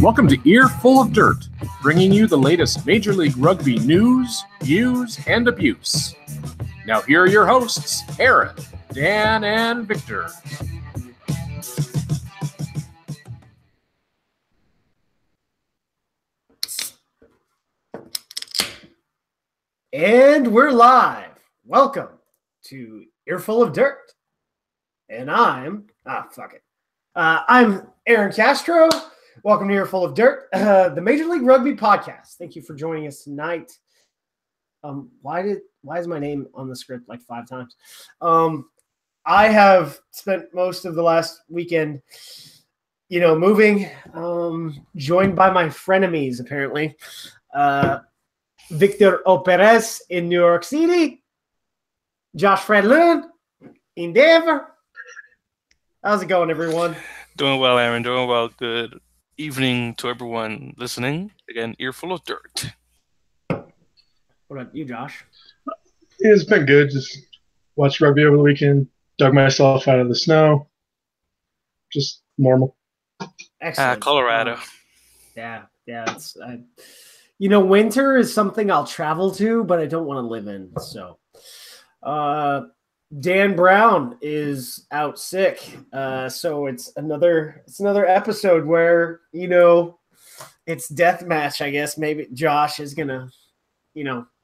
Welcome to Earful of Dirt, bringing you the latest Major League Rugby news, views, and abuse. Now here are your hosts, Aaron, Dan, and Victor. And we're live. Welcome to Earful of Dirt. And I'm Aaron Castro. Welcome to Earful of Dirt, the Major League Rugby podcast. Thank you for joining us tonight. Why is my name on the script like 5 times? I have spent most of the last weekend, moving, joined by my frenemies, apparently. Victor Perez in New York City, Josh Fredlund in Denver. How's it going, everyone? Doing well, Aaron. Doing well. Good evening to everyone listening. Again, Earful of Dirt. What about you, Josh? It's been good. Just watched rugby over the weekend, dug myself out of the snow. Just normal. Excellent. Colorado. Yeah. It's winter is something I'll travel to, but I don't want to live in. So, Dan Brown is out sick. So it's another episode where, it's death match, I guess. Maybe Josh is going to,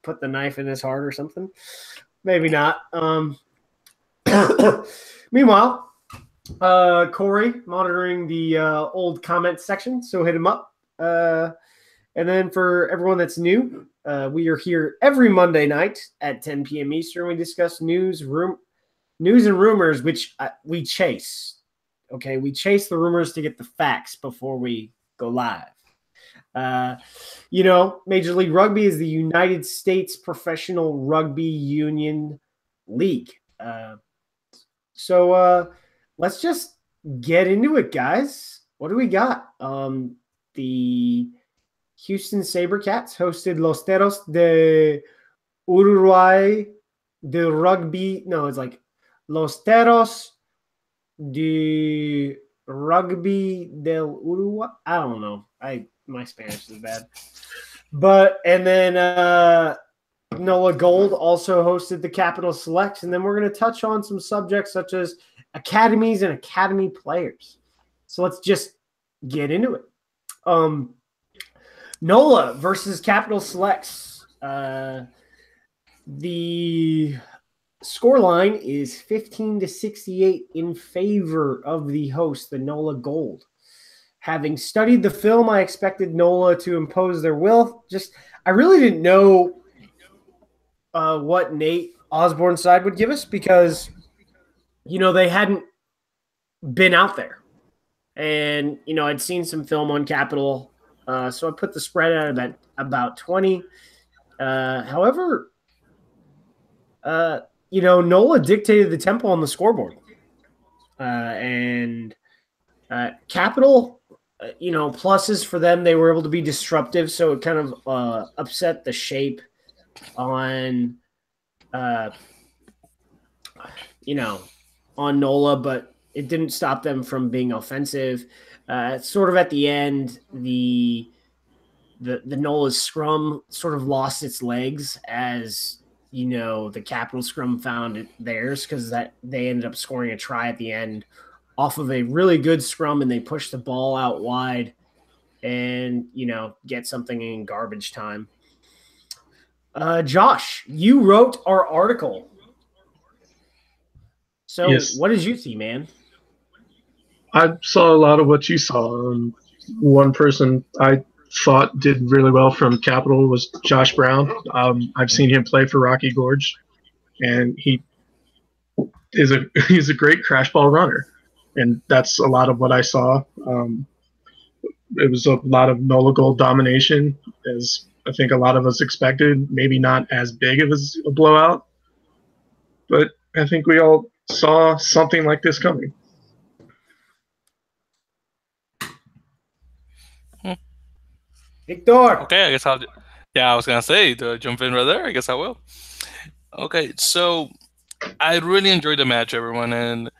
put the knife in his heart or something. Maybe not. Meanwhile, Corey monitoring the old comment section. So hit him up. And then for everyone that's new, we are here every Monday night at 10 p.m. Eastern. We discuss news and rumors, which we chase. Okay, we chase the rumors to get the facts before we go live. Major League Rugby is the United States Professional Rugby Union League. So let's just get into it, guys. What do we got? The Houston Sabercats hosted Los Teros de Uruguay de Rugby. No, it's like Los Teros de Rugby del Uruguay. I don't know. My Spanish is bad. And then NOLA Gold also hosted the Capital Selects. And then we're going to touch on some subjects such as academies and academy players. So let's just get into it. NOLA versus Capital Selects. The scoreline is 15-68 in favor of the host, the NOLA Gold. Having studied the film, I expected NOLA to impose their will. I really didn't know what Nate Osborne's side would give us because, they hadn't been out there. And, I'd seen some film on Capital. So I put the spread at about 20. However, NOLA dictated the tempo on the scoreboard. And Capital, pluses for them. They were able to be disruptive, so it kind of upset the shape on, on NOLA, but it didn't stop them from being offensive. Sort of at the end, the NOLA's scrum sort of lost its legs as the Capital scrum found theirs because they ended up scoring a try at the end off of a really good scrum, and they pushed the ball out wide and get something in garbage time. Josh, you wrote our article. So yes. What did you see, man? I saw a lot of what you saw. One person I thought did really well from Capital was Josh Brown. I've seen him play for Rocky Gorge, and he's a great crash ball runner, and that's a lot of what I saw. It was a lot of NOLA Gold domination, as I think a lot of us expected. Maybe not as big of a blowout, but I think we all saw something like this coming. Victor. Okay, I guess I was going to say, to jump in right there, I guess I will. Okay, so I really enjoyed the match, everyone, and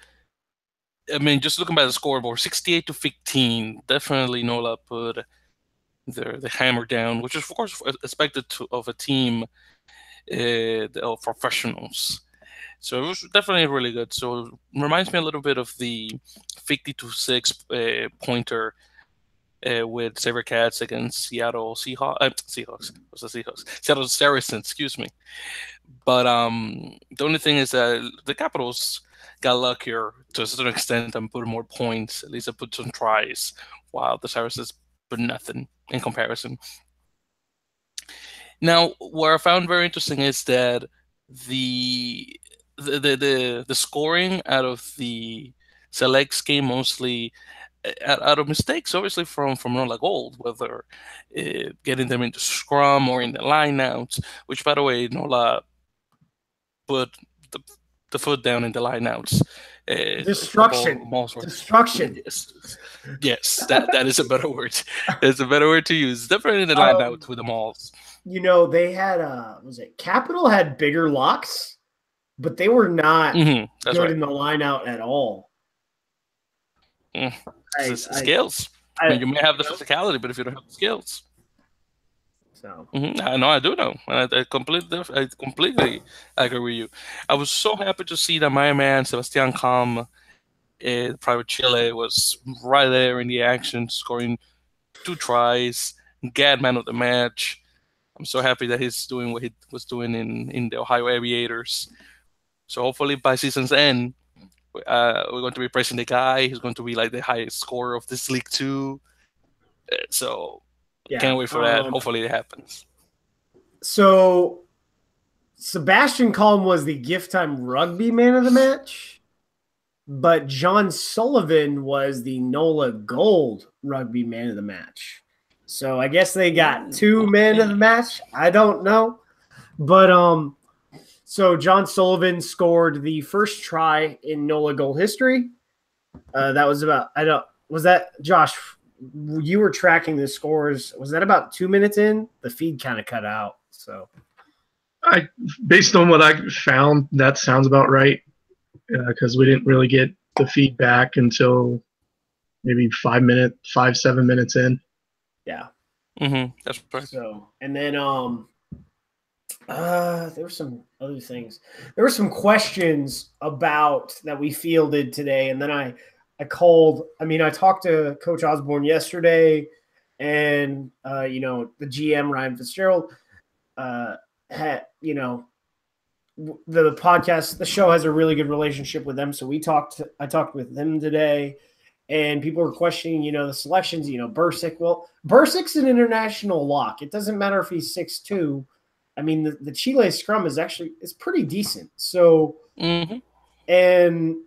I mean, just looking by the scoreboard, 68-15, definitely NOLA put the hammer down, which is of course expected of a team of professionals. So it was definitely really good. So it reminds me a little bit of the 50-6 pointer with Sabercats against Seattle Seahawks. What's the Seahawks? Seattle Saracens, excuse me. But the only thing is that the Capitals got luckier to a certain extent and put more points. At least they put some tries, while the Saracens put nothing in comparison. Now, what I found very interesting is that the scoring out of the Selects game mostly out of mistakes, obviously from NOLA Gold, whether getting them into Scrum or in the lineouts, which, by the way, NOLA put the foot down in the lineouts. Destruction. Destruction. Yes, that is a better word. It's a better word to use. Definitely in the lineouts with the mauls. You know, they had Capital had bigger locks, but they were not good in the lineout at all. Skills. I mean, you may have the physicality, but if you don't have the skills. So I know, I do know. I completely agree with you. I was so happy to see that my man Sebastian Com, Private Chile, was right there in the action, scoring 2 tries, get man of the match. I'm so happy that he's doing what he was doing in the Ohio Aviators. So hopefully by season's end, we're going to be praising the guy. He's going to be like the highest scorer of this league too. So can't wait for that. Hopefully it happens. So Sebastian Colm was the Gift Time Rugby Man of the Match, but John Sullivan was the NOLA Gold Rugby Man of the Match. So I guess they got 2 men of the match. I don't know. But so John Sullivan scored the first try in NOLA Gold history. That was was that Josh, you were tracking the scores. Was that about 2 minutes in? The feed kind of cut out. So based on what I found, that sounds about right. Because we didn't really get the feedback until maybe 7 minutes in. Yeah. That's right. So, and then there were some other things. There were some questions about that we fielded today, and then I talked to Coach Osborne yesterday, and the GM Ryan Fitzgerald had the podcast, the show has a really good relationship with them, so I talked with them today. And people were questioning, the selections, Bursick. Well, Bursick's an international lock. It doesn't matter if he's 6'2". I mean, the Chile scrum is pretty decent. So, and, him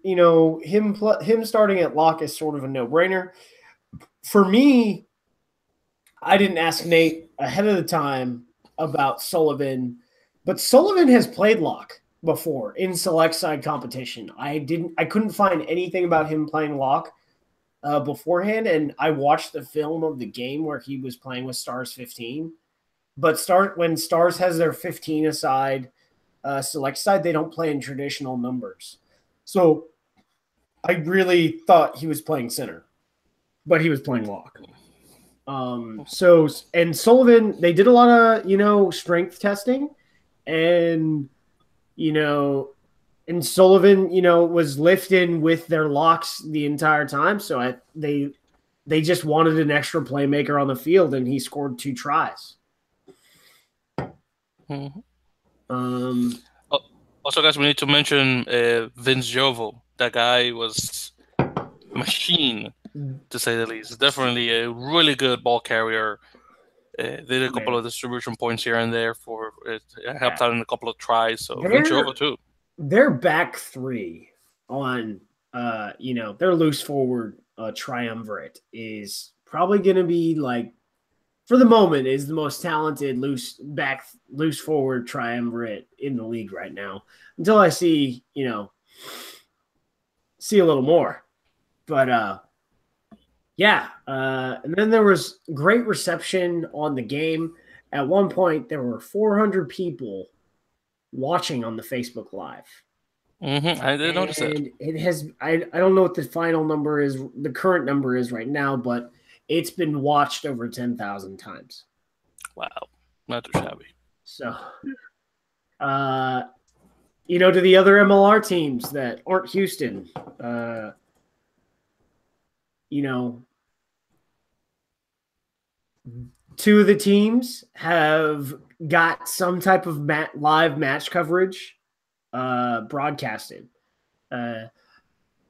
starting at lock is sort of a no-brainer. For me, I didn't ask Nate ahead of the time about Sullivan, but Sullivan has played lock before in select side competition. I couldn't find anything about him playing lock beforehand, and I watched the film of the game where he was playing with Stars 15. But when Stars has their 15 aside, select side, they don't play in traditional numbers. So I really thought he was playing center, but he was playing lock. And Sullivan, they did a lot of, strength testing, and, and Sullivan, was lifting with their locks the entire time. So they just wanted an extra playmaker on the field, and he scored 2 tries. Also, guys, we need to mention Vince Jovo. That guy was a machine, to say the least. Definitely a really good ball carrier. Did a couple of distribution points here and there helped out in a couple of tries. So Vince Jovo too. Their back 3 on, their loose forward triumvirate is probably going to be for the moment, is the most talented loose forward triumvirate in the league right now. Until I see a little more, but and then there was great reception on the game. At one point, there were 400 people watching on the Facebook Live. I did notice that. And it has, I don't know what the final number is, the current number is right now, but it's been watched over 10,000 times. Wow, not too shabby. So, to the other MLR teams that aren't Houston, two of the teams have got some type of live match coverage broadcasted.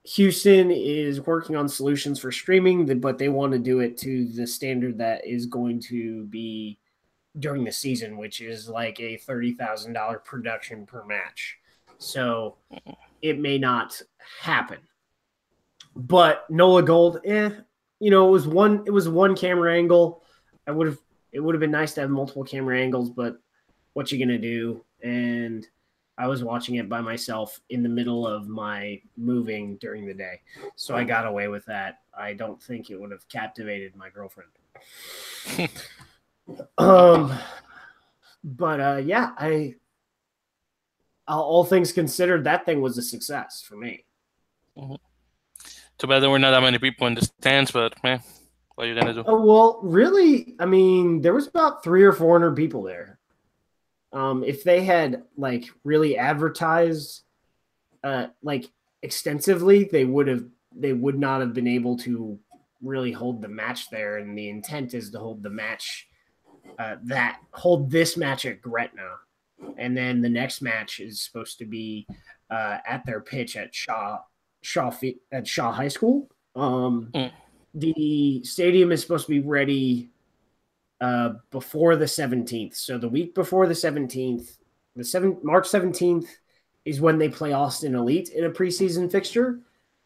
Houston is working on solutions for streaming, but they want to do it to the standard that is going to be during the season, which is like a $30,000 production per match. So it may not happen. But NOLA Gold, it was one camera angle. It would have been nice to have multiple camera angles, but what you gonna do? And I was watching it by myself in the middle of my moving during the day, so I got away with that. I don't think it would have captivated my girlfriend. All things considered, that thing was a success for me. Mm-hmm. Too bad there were not that many people in the stands, but man, what are you gonna do? Oh, well, really, I mean, there was about 300 or 400 people there. If they had really advertised extensively, they would not have been able to really hold the match there. And the intent is to hold the match, hold this match at Gretna, and then the next match is supposed to be at their pitch at Shaw High School. The stadium is supposed to be ready before the 17th. So the week before the 17th, March 17th is when they play Austin Elite in a preseason fixture.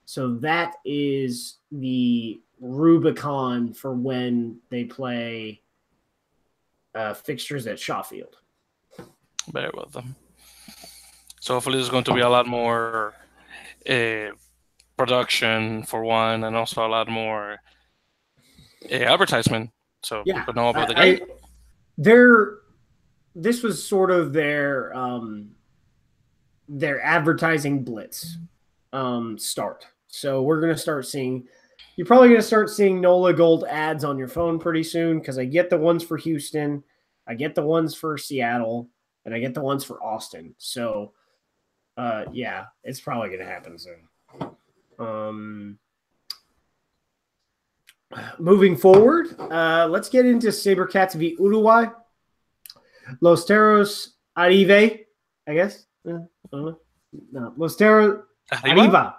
So that is the Rubicon for when they play fixtures at Shawfield. Very well done. So hopefully there's going to be a lot more production for one, and also a lot more advertisement. So people know about the game. This was sort of their advertising blitz start. So we're going to start seeing, you're probably going to start seeing NOLA Gold ads on your phone pretty soon, because I get the ones for Houston, I get the ones for Seattle, and I get the ones for Austin. So it's probably going to happen soon. Moving forward, let's get into Sabercats v Uruguay. Los Teros Arrive, I guess. No, Los Teros Arriba.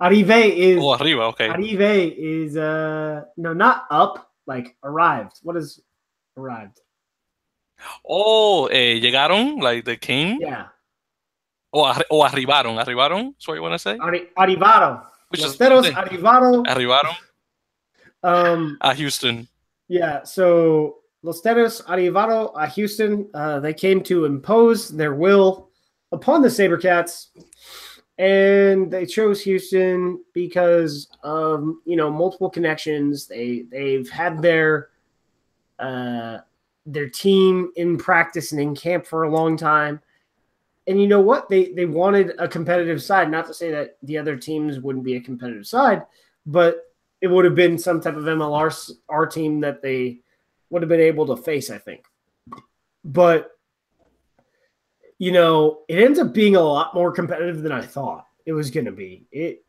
Arrive is. Oh, arriba, okay. Arrive is no, not up, like arrived. What is arrived? Oh, llegaron, like they came. Yeah. O arribaron. Arribaron. That's what you want to say. Arribaron. Los Teros arribaron. Arribaron. A Houston. Yeah, so Los Teros arribaron a Houston. They came to impose their will upon the Sabercats, and they chose Houston because of multiple connections. They've had their team in practice and in camp for a long time. And you know what? They wanted a competitive side. Not to say that the other teams wouldn't be a competitive side, but it would have been some type of MLR team that they would have been able to face, I think. But, it ends up being a lot more competitive than I thought it was going to be. It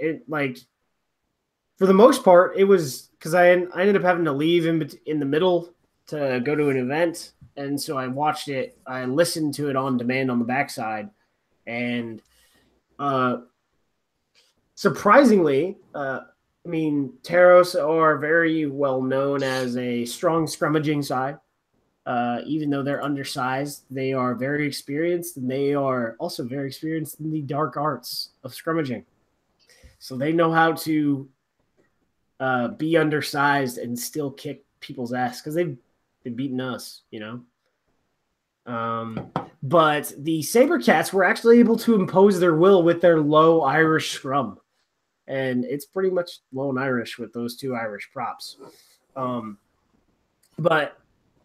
for the most part, it was because I ended up having to leave in the middle to go to an event. And so I watched it. I listened to it on demand on the backside. And surprisingly, Teros are very well known as a strong scrummaging side. Even though they're undersized, they are very experienced, and they are also very experienced in the dark arts of scrummaging. So they know how to be undersized and still kick people's ass, because they've beaten us, But the Sabercats were actually able to impose their will with their low Irish scrum. And it's pretty much lone Irish with those two Irish props. But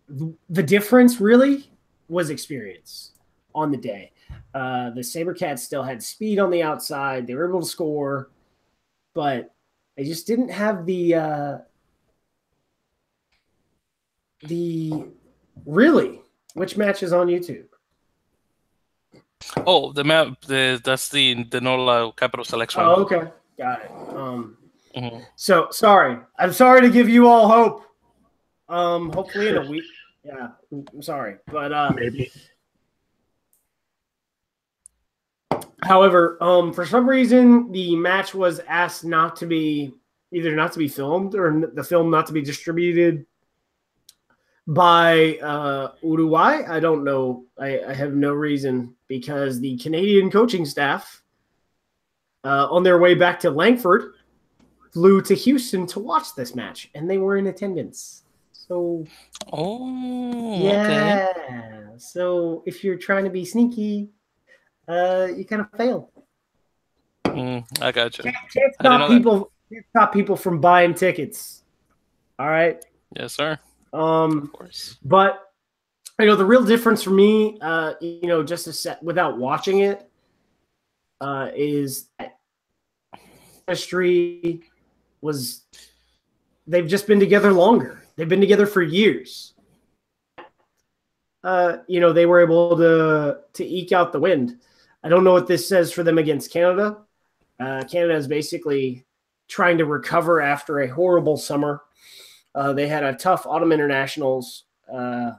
the difference really was experience. on the day. The Sabercats still had speed on the outside. They were able to score, but they just didn't have the really. Which match is on YouTube? Oh, the map. That's the NOLA Capital Selects one. Oh, okay, got it. So sorry. I'm sorry to give you all hope. Hopefully in a week. Yeah, I'm sorry, but maybe. However, for some reason, the match was asked not to be filmed or the film not to be distributed by Uruguay. I don't know. I have no reason, because the Canadian coaching staff on their way back to Langford flew to Houston to watch this match, and they were in attendance. So, yeah. Okay. So if you're trying to be sneaky, you kind of fail. I got you. Can't stop people from buying tickets. All right. Yes, sir. Of course. But the real difference for me, just to set without watching it, is that history was. They've just been together longer. They've been together for years. They were able to eke out the win. I don't know what this says for them against Canada. Canada is basically trying to recover after a horrible summer. They had a tough autumn internationals. But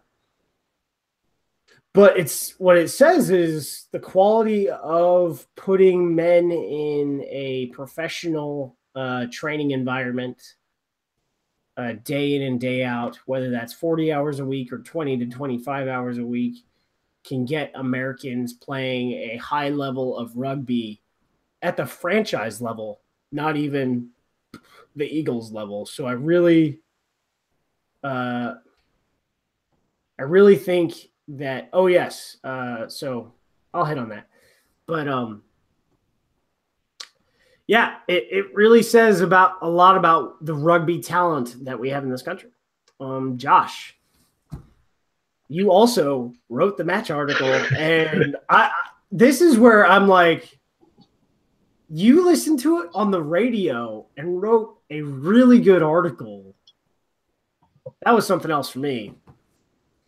what it says is the quality of putting men in a professional training environment day in and day out, whether that's 40 hours a week or 20 to 25 hours a week, can get Americans playing a high level of rugby at the franchise level, not even the Eagles level. So I really think that, so I'll hit on that. But it really says a lot about the rugby talent that we have in this country. Josh, you also wrote the match article, and this is where I'm like, you listened to it on the radio and wrote a really good article. That was something else for me.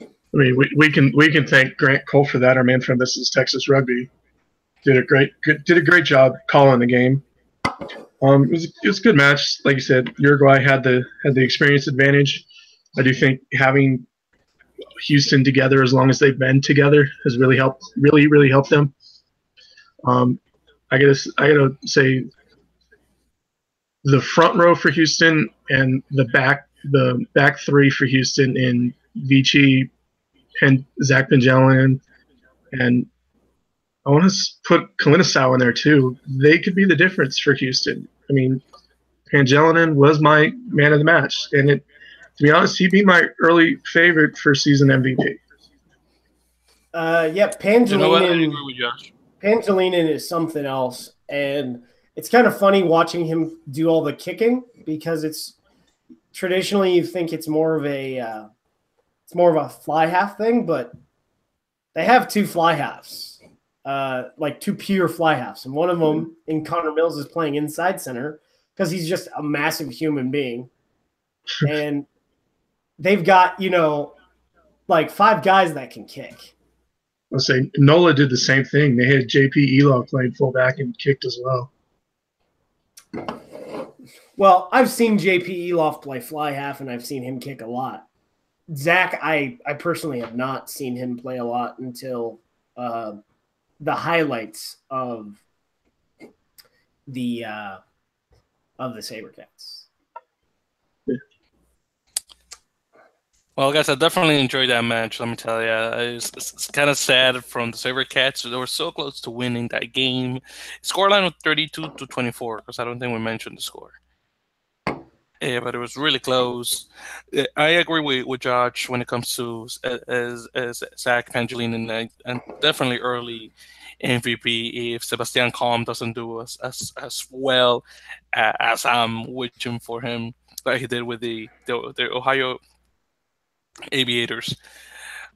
I mean, we can thank Grant Cole for that. Our man from This Is Texas Rugby did a great job calling the game. It was a good match. Like you said, Uruguay had the experience advantage. I do think having Houston together as long as they've been together has really helped them. I gotta say, the front row for Houston and the back three for Houston in Vici and Zach Pengelin, and I want to put Kalinisau in there too. They could be the difference for Houston. I mean, Pengelin was my man of the match, and to be honest, he'd be my early favorite for season MVP. Pengelin is something else, and it's kind of funny watching him do all the kicking, because it's traditionally you think it's more of a fly half thing, but they have two fly halves, like two pure fly halves, and one of them in Connor Mills is playing inside center because he's just a massive human being, and they've got like five guys that can kick. I'll say NOLA did the same thing. They had JP Eloff playing fullback and kicked as well. Well, I've seen JP Eloff play fly half, and I've seen him kick a lot. Zach, I personally have not seen him play a lot until the highlights of the Sabercats. Well, guys, I definitely enjoyed that match. Let me tell you, it's kind of sad from the Sabercats. They were so close to winning that game. Scoreline was 32-24, because I don't think we mentioned the score. Yeah, but it was really close. I agree with Josh when it comes to as Zach Pengelin, and definitely early MVP if Sebastian Calm doesn't do as well as I'm wishing for him, like he did with the Ohio Aviators.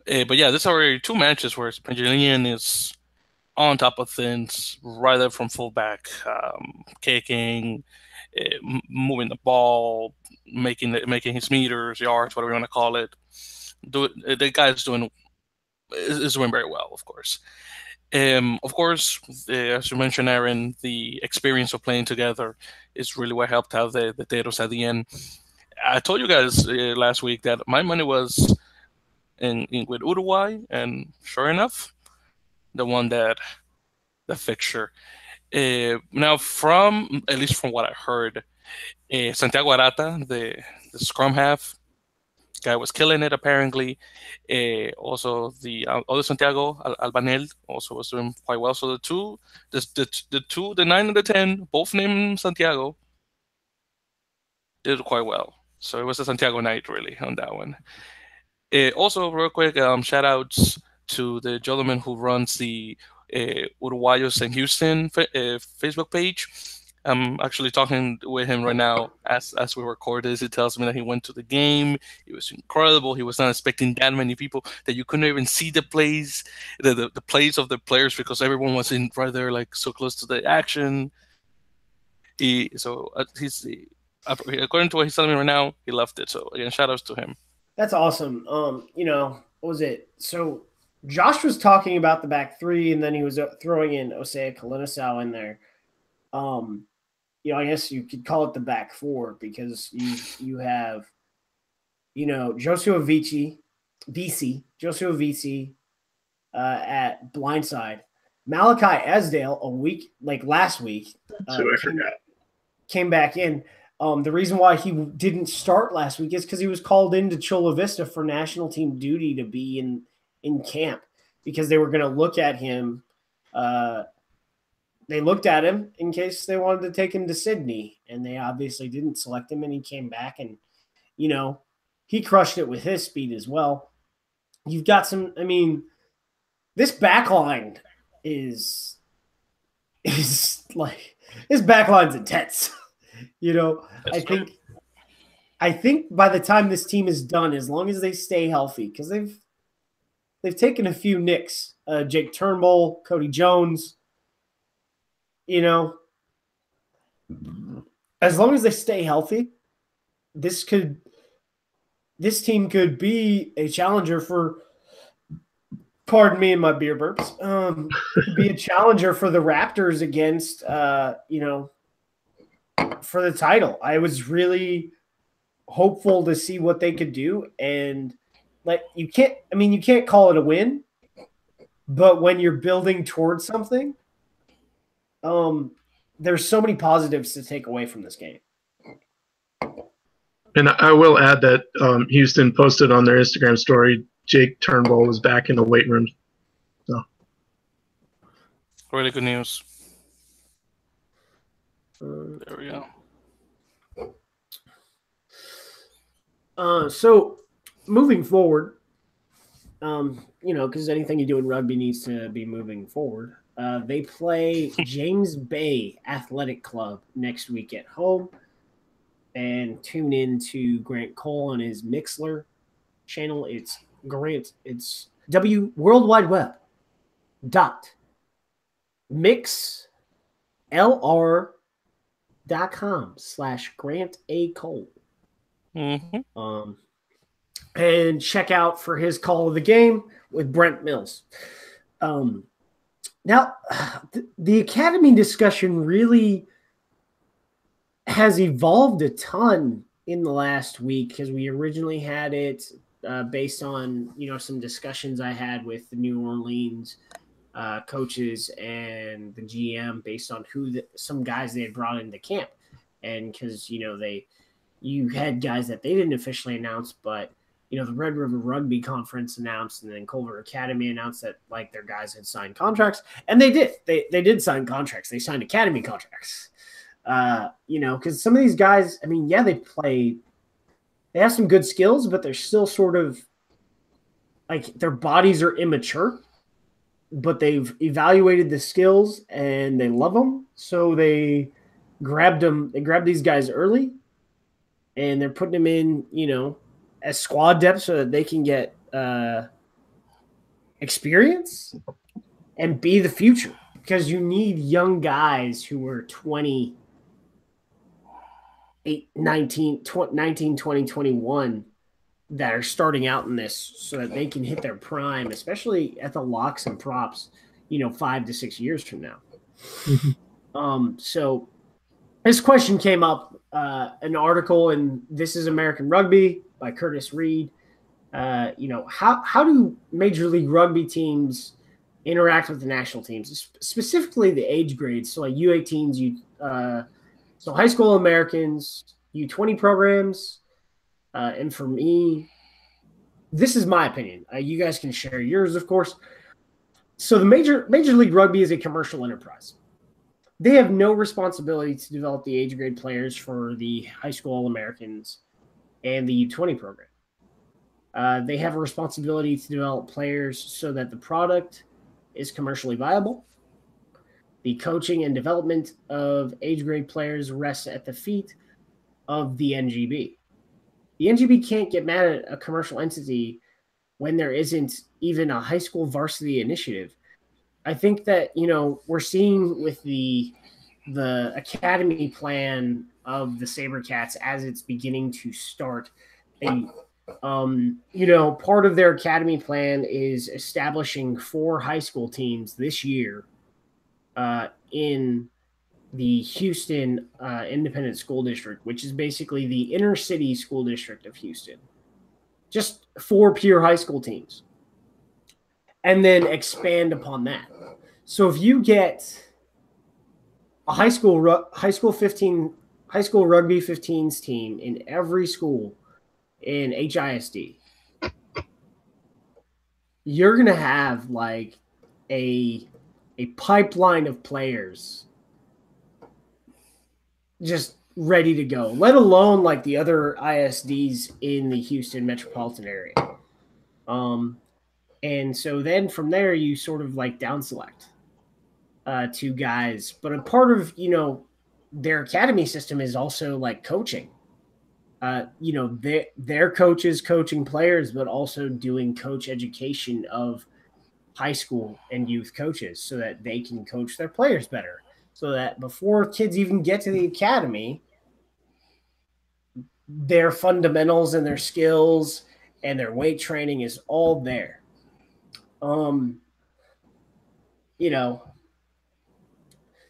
But yeah, these are two matches where Major League Union is on top of things right there from fullback, kicking, moving the ball, making his meters, yards, whatever you want to call it. The guy is doing very well, of course. Of course, as you mentioned, Aaron, the experience of playing together is really what helped out the Teros at the end. I told you guys last week that my money was in with Uruguay, and sure enough, the one that the fixture. Now, from at least from what I heard, Santiago Arata, the scrum half guy, was killing it apparently. Also, the other Santiago Albanel also was doing quite well. So the 9 and the 10, both named Santiago, did quite well. So it was a Santiago night really on that one. Also, real quick, shout outs to the gentleman who runs the Uruguayos in Houston Facebook page. I'm actually talking with him right now as we record this. He tells me that he went to the game. It was incredible. He was not expecting that many people, that you couldn't even see the plays, the plays of the players, because everyone was in right there, like so close to the action. He's according to what he's telling me right now, he loved it. So again, shout outs to him. That's awesome. What was it? So Josh was talking about the back three, and then he was throwing in Osea Kalinisau in there. I guess you could call it the back four, because you have, Joshua Vici at blindside, Malachi Esdale last week. I forgot. Came back in. The reason why he didn't start last week is because he was called into Chula Vista for national team duty to be in camp, because they were going to look at him. They looked at him in case they wanted to take him to Sydney, and they obviously didn't select him, and he came back, and, he crushed it with his speed as well. You've got this back line is like, his back line's intense. I think by the time this team is done, as long as they stay healthy, because they've taken a few nicks, Jake Turnbull, Cody Jones, as long as they stay healthy, this team could be a challenger for, pardon me and my beer burps, be a challenger for the Raptors against, for the title. I was really hopeful to see what they could do, and you can't call it a win, but when you're building towards something, there's so many positives to take away from this game. And I will add that Houston posted on their Instagram story, Jake Turnbull was back in the weight room. So really good news. There we go. So moving forward, because anything you do in rugby needs to be moving forward. They play James Bay Athletic Club next week at home, and tune in to Grant Cole on his Mixler channel. It's Grant. It's World Wide Web mixlr.com/Grant A. Cole. Mm-hmm. And check out for his call of the game with Brent Mills. Now, the academy discussion really has evolved a ton in the last week, because we originally had it based on, some discussions I had with the New Orleans coaches and the GM based on some guys they had brought into camp. And because, you had guys that they didn't officially announce, but the Red River Rugby Conference announced, and then Culver Academy announced that their guys had signed contracts, and they did. They did sign contracts. They signed academy contracts. Because some of these guys, they have some good skills, but they're still sort of their bodies are immature, but they've evaluated the skills and they love them, so they grabbed these guys early, and they're putting them in, as squad depth so that they can get experience and be the future, because you need young guys who are 20, 19, 20, 21 that are starting out in this so that they can hit their prime, especially at the locks and props, 5 to 6 years from now. So this question came up, an article in This Is American Rugby by Curtis Reed. How do Major League Rugby teams interact with the national teams, specifically the age grades? So like U18s, so high school Americans, U20 programs, and for me, this is my opinion. You guys can share yours, of course. So the Major League Rugby is a commercial enterprise. They have no responsibility to develop the age grade players for the high school All-Americans and the U20 program. They have a responsibility to develop players so that the product is commercially viable. The coaching and development of age grade players rests at the feet of the NGB. The NGB can't get mad at a commercial entity when there isn't even a high school varsity initiative. I think that, we're seeing with the academy plan of the Sabercats as it's beginning to start. Part of their academy plan is establishing 4 high school teams this year in the Houston Independent School District, which is basically the inner city school district of Houston. Just 4 pure high school teams. And then expand upon that. So if you get a high school rugby 15s team in every school in HISD, you're going to have like a pipeline of players just ready to go, let alone like the other ISDs in the Houston metropolitan area. And so then from there, you sort of like down select 2 guys. But a part of, their academy system is also like coaching. Their coaches coaching players, but also doing coach education of high school and youth coaches so that they can coach their players better. So that before kids even get to the academy, their fundamentals and their skills and their weight training is all there.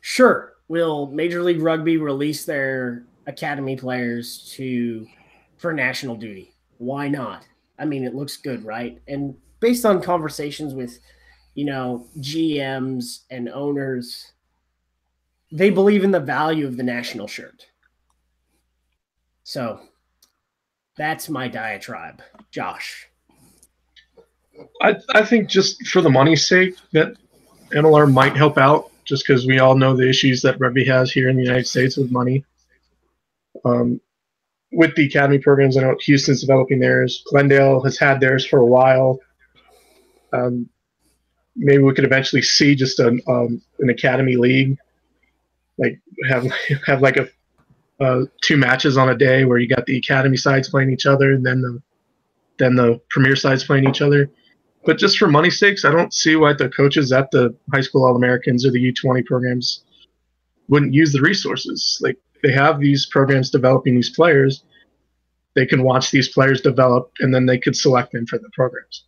Sure, will Major League Rugby release their academy players for national duty? Why not? I mean, it looks good, right? And based on conversations with, GMs and owners, they believe in the value of the national shirt. So that's my diatribe. Josh. I think just for the money's sake that NLR might help out, just because we all know the issues that rugby has here in the United States with money. With the academy programs, I know Houston's developing theirs. Glendale has had theirs for a while. Maybe we could eventually see just an academy league, like have like 2 matches on a day where you got the academy sides playing each other and then the premier sides playing each other. But just for money's sakes, I don't see why the coaches at the high school All-Americans or the U20 programs wouldn't use the resources. Like, they have these programs developing these players. They can watch these players develop, and then they could select them for the programs.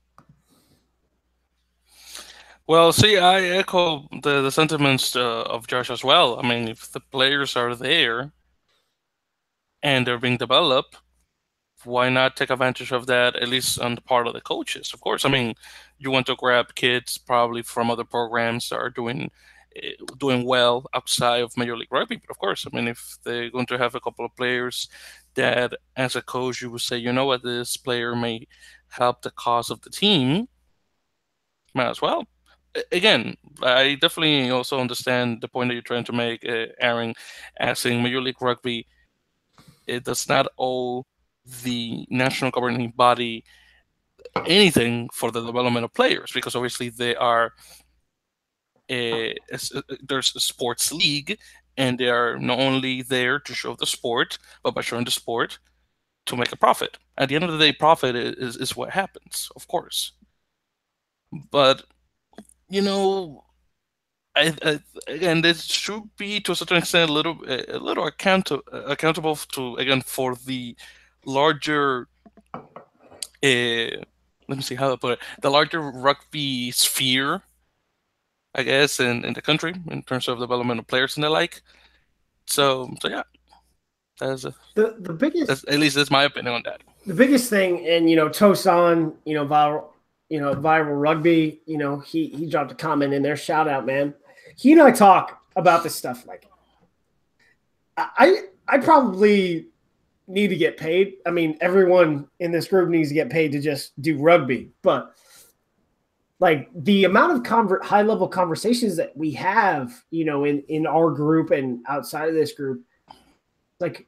Well, see, I echo the sentiments of Josh as well. I mean, if the players are there and they're being developed, why not take advantage of that, at least on the part of the coaches? Of course, I mean, you want to grab kids probably from other programs that are doing well outside of Major League Rugby. But of course, I mean, if they're going to have a couple of players that, as a coach, you would say, you know what, this player may help the cause of the team, might as well. Again, I definitely also understand the point that you're trying to make, Aaron, asking Major League Rugby, it does not owe the national governing body anything for the development of players, because obviously they are there's a sports league, and they are not only there to show the sport, but by showing the sport to make a profit. At the end of the day, profit is what happens, of course. But you know, again, this should be to a certain extent a little accountable to, again, for the larger. Let me see how to put it. The larger rugby sphere, I guess, in the country in terms of development of players and the like. So yeah, that's the biggest. At least that's my opinion on that. The biggest thing, and Tosan, viral rugby, he dropped a comment in there. Shout out, man. He and I talk about this stuff. Like, I probably need to get paid. I mean, everyone in this group needs to get paid to just do rugby, but like the amount of high level conversations that we have, in our group and outside of this group, like,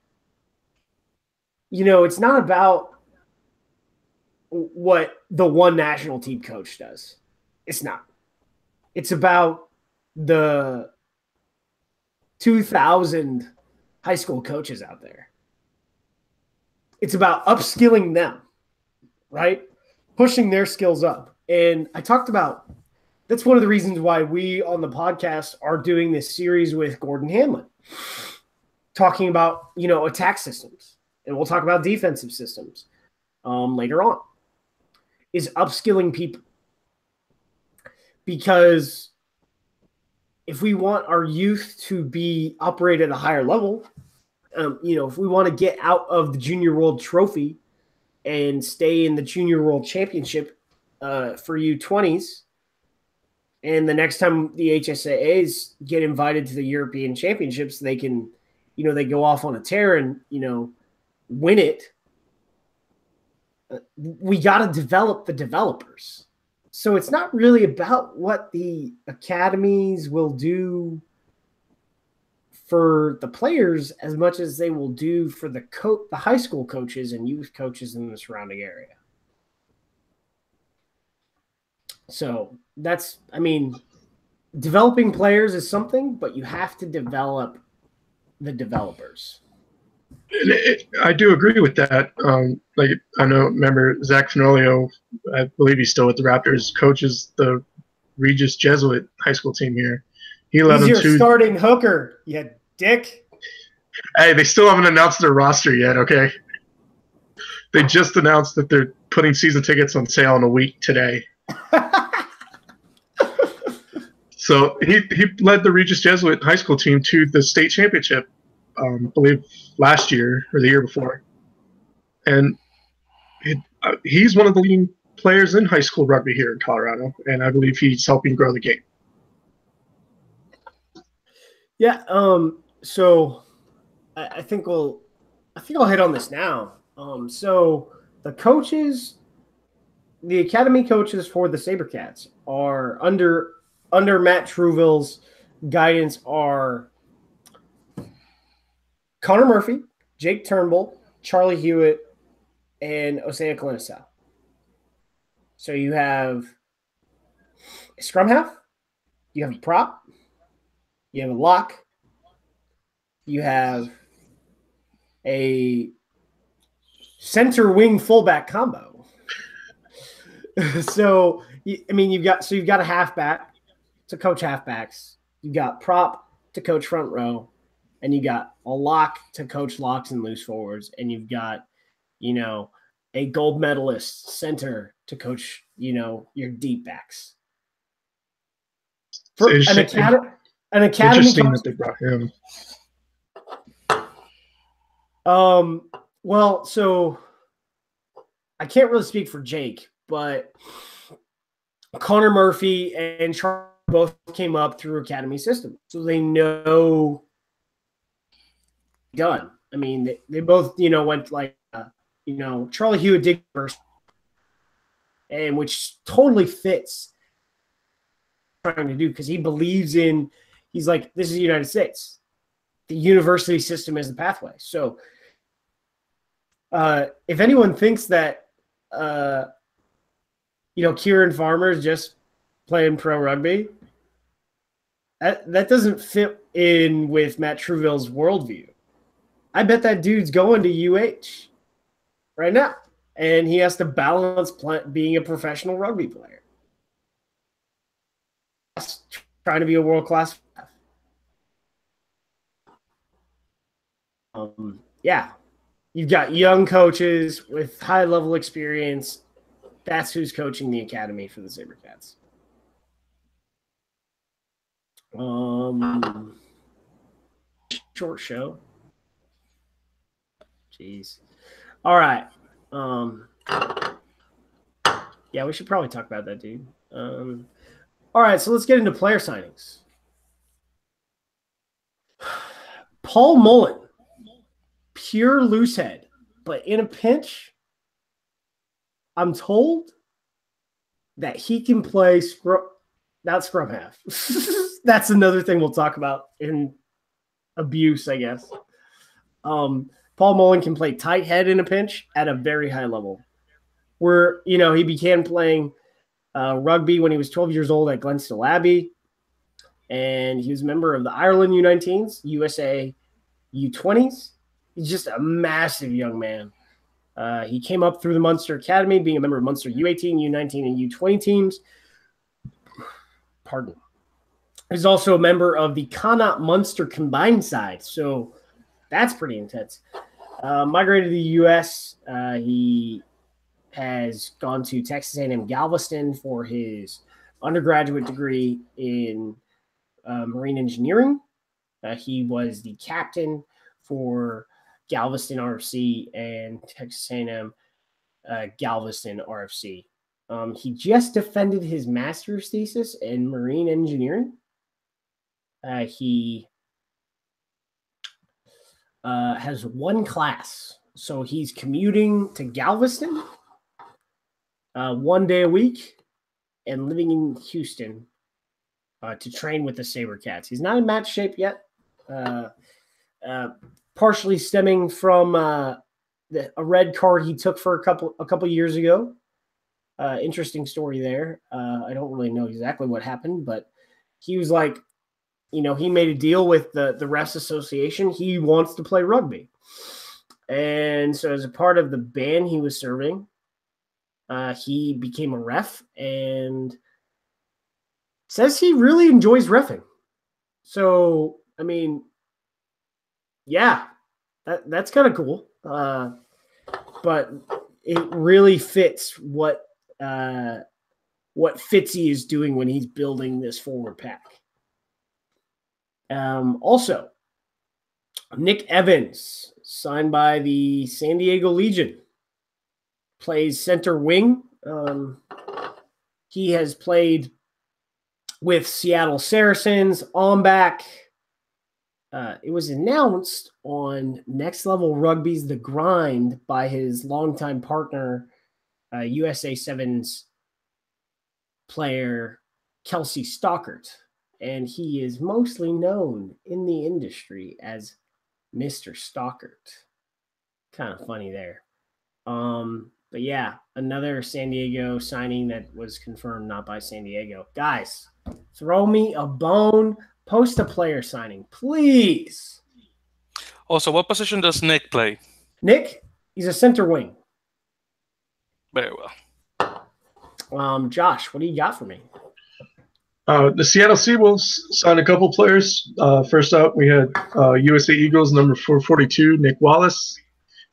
it's not about what the one national team coach does. It's not. It's about the 2,000 high school coaches out there. It's about upskilling them, right? Pushing their skills up. And I talked about, that's one of the reasons why we on the podcast are doing this series with Gordon Hamlin, talking about, attack systems. And we'll talk about defensive systems later on, is upskilling people. Because if we want our youth to be operate at a higher level, if we want to get out of the Junior World Trophy and stay in the Junior World Championship for U20s, and the next time the HSAAs get invited to the European Championships, they can, they go off on a tear and, win it. We got to develop the developers. So it's not really about what the academies will do for the players as much as they will do for the high school coaches and youth coaches in the surrounding area. So developing players is something, but you have to develop the developers. I do agree with that. Remember Zach Fenolio, I believe he's still with the Raptors, coaches the Regis Jesuit high school team here. He's your starting hooker, you dick. Hey, they still haven't announced their roster yet, okay? They just announced that they're putting season tickets on sale in a week today. So he led the Regis Jesuit high school team to the state championship, I believe last year or the year before. And he's one of the leading players in high school rugby here in Colorado, and I believe he's helping grow the game. Yeah, so I think I'll hit on this now. So the academy coaches for the Sabercats are under Matt Truville's guidance are Connor Murphy, Jake Turnbull, Charlie Hewitt, and Osea Kalinasau. So you have a scrum half, you have a prop, you have a lock, you have a center wing fullback combo. So you've got a halfback to coach halfbacks, you got prop to coach front row, and you got a lock to coach locks and loose forwards, and you've got a gold medalist center to coach your deep backs. For an academy interesting coach, that they brought him. Well, so I can't really speak for Jake, but Connor Murphy and Charlie both came up through academy system, so they know. Done. I mean, they both went like Charlie Hewitt did first, and which totally fits trying to do because he believes in. He's like, this is the United States. The university system is the pathway. So, if anyone thinks that, Kieran Farmer is just playing pro rugby, that doesn't fit in with Matt Truville's worldview. I bet that dude's going to UH right now, and he has to balance being a professional rugby player. trying to be a world-class. Yeah, you've got young coaches with high-level experience. That's who's coaching the academy for the Sabercats. Short show. Jeez. All right. Yeah, we should probably talk about that, dude. All right, so let's get into player signings. Paul Mullen, pure loosehead, but in a pinch, I'm told that he can play not scrum half. That's another thing we'll talk about in abuse, I guess. Paul Mullen can play tight head in a pinch at a very high level. Where, he began playing rugby when he was 12 years old at Glenstill Abbey. And he was a member of the Ireland U19s, USA U20s. He's just a massive young man. He came up through the Munster Academy, being a member of Munster U18, U19, and U20 teams. Pardon. He's also a member of the Connacht Munster combined side. So that's pretty intense. Migrated to the U.S. He has gone to Texas A&M Galveston for his undergraduate degree in marine engineering. He was the captain for Galveston RFC and Texas A&M Galveston RFC. He just defended his master's thesis in marine engineering. He has one class, so he's commuting to Galveston 1 day a week and living in Houston to train with the Sabercats. He's not in match shape yet, partially stemming from a red card he took for a couple years ago. Interesting story there. I don't really know exactly what happened, but he was like, he made a deal with the Refs Association. He wants to play rugby. And so as a part of the ban he was serving, he became a ref and says he really enjoys reffing. So, yeah, that's kind of cool. But it really fits what Fitzy is doing when he's building this forward pack. Also, Nick Evans, signed by the San Diego Legion, plays center wing. He has played with Seattle Saracens on back. It was announced on Next Level Rugby's The Grind by his longtime partner, USA Sevens player Kelsey Stockert. And he is mostly known in the industry as Mr. Stockert. Kind of funny there. But yeah, another San Diego signing that was confirmed not by San Diego. Guys, throw me a bone. Post a player signing, please. Also, what position does Nick play? Nick, he's a center wing. Very well. Josh, what do you got for me? The Seattle Seawolves signed a couple players. First up, we had USA Eagles number 442, Nick Wallace.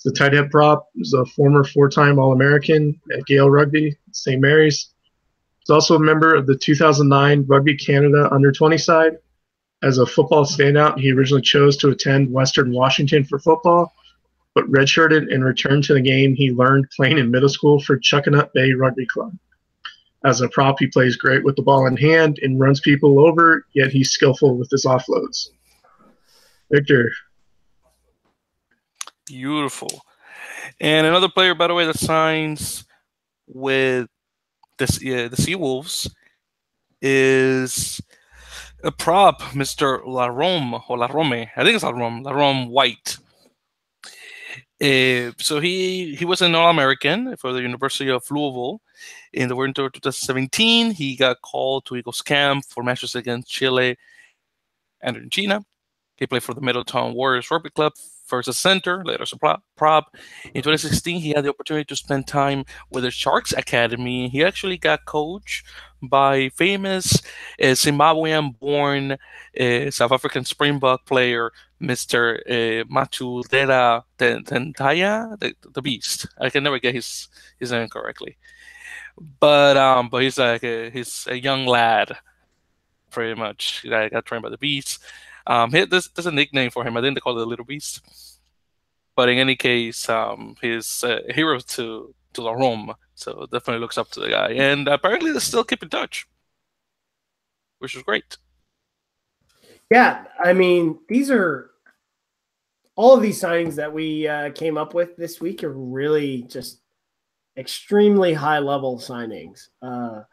He's a tight head prop. He's a former 4-time All-American at Gale Rugby, St. Mary's. He's also a member of the 2009 Rugby Canada under-20 side. As a football standout, he originally chose to attend Western Washington for football, but redshirted and returned to the game he learned playing in middle school for Chuckanut Bay Rugby Club. As a prop, he plays great with the ball in hand and runs people over, yet he's skillful with his offloads. Victor. Beautiful. And another player, by the way, that signs with the Seawolves is a prop, Mr. Larome, or Larome. I think it's Larome White. So he was an All-American for the University of Louisville in the winter of 2017. He got called to Eagles camp for matches against Chile and Argentina. He played for the Middletown Warriors Rugby Club first as center, later as a prop. In 2016, he had the opportunity to spend time with the Sharks Academy. He actually got coached by famous Zimbabwean-born South African Springbok player, Mr. Matudela Tentaya, the Beast. I can never get his name correctly. But he's he's a young lad, pretty much. I got trained by the Beast. There's a nickname for him. I think they call it the Little Beast. But in any case, he's a hero to the Rome, so definitely looks up to the guy. And apparently they still keep in touch, which is great. Yeah, I mean, all of these signings that we came up with this week are really just extremely high-level signings. I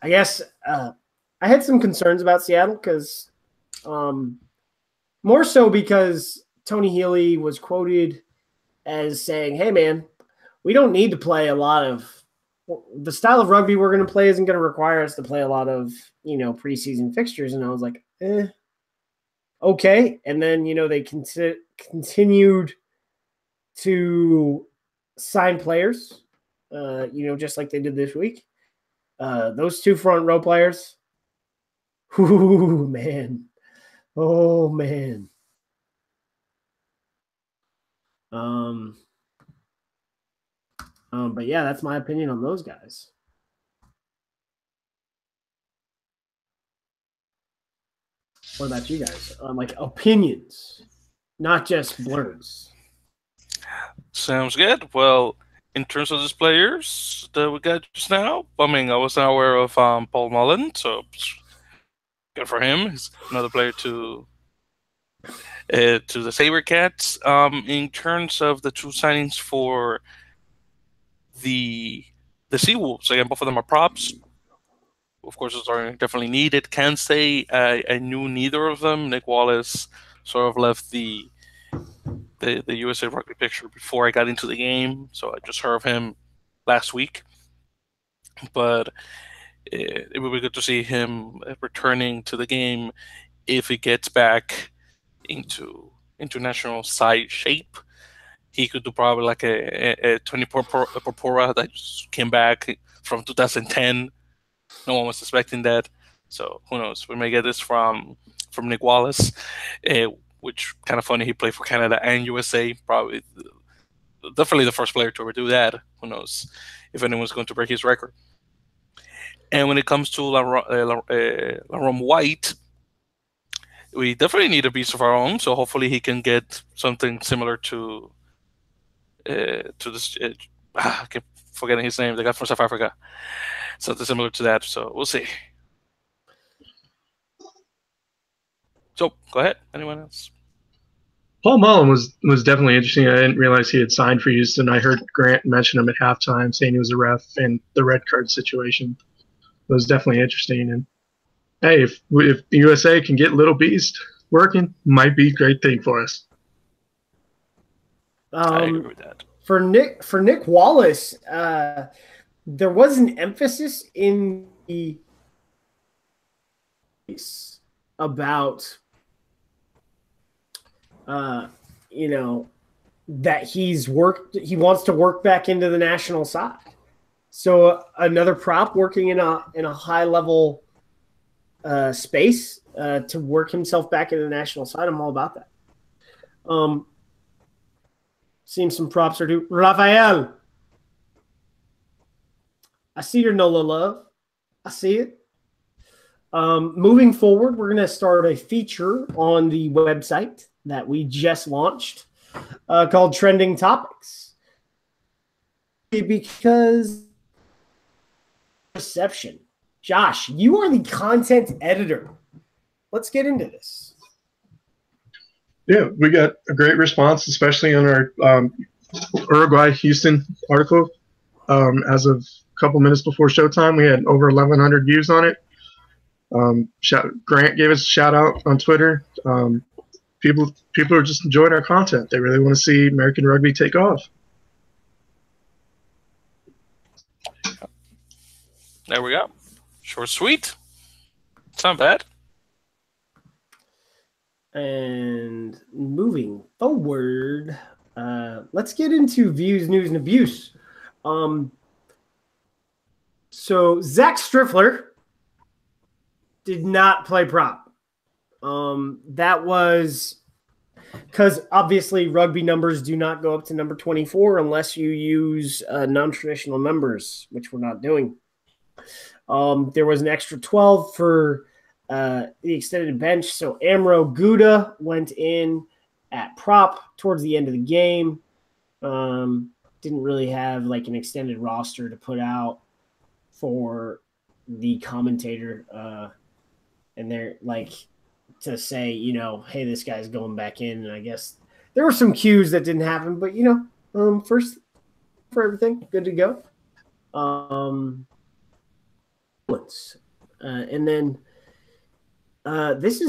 guess I had some concerns about Seattle because more so because Tony Healy was quoted as saying, "Hey, man, we don't need to play a lot of the style of rugby we're going to play isn't going to require us to play a lot of, preseason fixtures." And I was like, okay. And then, they continued to sign players, just like they did this week. Those two front row players. Ooh, man. Oh, man. But yeah, that's my opinion on those guys. What about you guys? Like opinions, not just blurs. Sounds good. Well, in terms of these players that we got just now, I mean, I wasn't aware of Paul Mullen, so good for him. He's another player to the Sabercats. In terms of the two signings for the Seawolves, again, both of them are props. Of course, those are definitely needed. Can't say I knew neither of them. Nick Wallace sort of left the USA Rugby picture before I got into the game, so I just heard of him last week. But it would be good to see him returning to the game if he gets back into international side shape. He could do probably like a 24 Porpora that just came back from 2010. No one was expecting that, so who knows? We may get this from Nick Wallace, which kind of funny. He played for Canada and USA. Probably, definitely the first player to ever do that. Who knows if anyone's going to break his record? And when it comes to Larom White, we definitely need a beast of our own. So hopefully he can get something similar to this. I keep forgetting his name. The guy from South Africa. Something similar to that. So we'll see. So go ahead. Anyone else? Paul Mullen was definitely interesting. I didn't realize he had signed for Houston. I heard Grant mention him at halftime, saying he was a ref in the red card situation. It was definitely interesting. And hey, if the USA can get Little Beast working, might be a great thing for us. I agree with that. For Nick Wallace, there was an emphasis in the about that he wants to work back into the national side. So another prop working in a high level space to work himself back into the national side. I'm all about that. Seeing some props are due. Rafael, I see your NOLA love. I see it. Moving forward, we're going to start a feature on the website that we just launched called Trending Topics. Because reception. Josh, you are the content editor. Let's get into this. Yeah, we got a great response, especially on our Uruguay Houston article. As of a couple minutes before showtime, we had over 1,100 views on it. Grant gave us a shout out on Twitter. People are just enjoying our content. They really want to see American rugby take off. There we go. Short, sweet. It's not bad. And moving forward, let's get into views, news, and abuse. So Zach Striffler did not play prop. That was because obviously rugby numbers do not go up to number 24 unless you use non-traditional numbers, which we're not doing. There was an extra 12 for the extended bench. So Amro Gouda went in at prop towards the end of the game. Didn't really have like an extended roster to put out for the commentator. And they're like to say, you know, hey, this guy's going back in. And I guess there were some cues that didn't happen, but you know, first for everything, good to go. And then this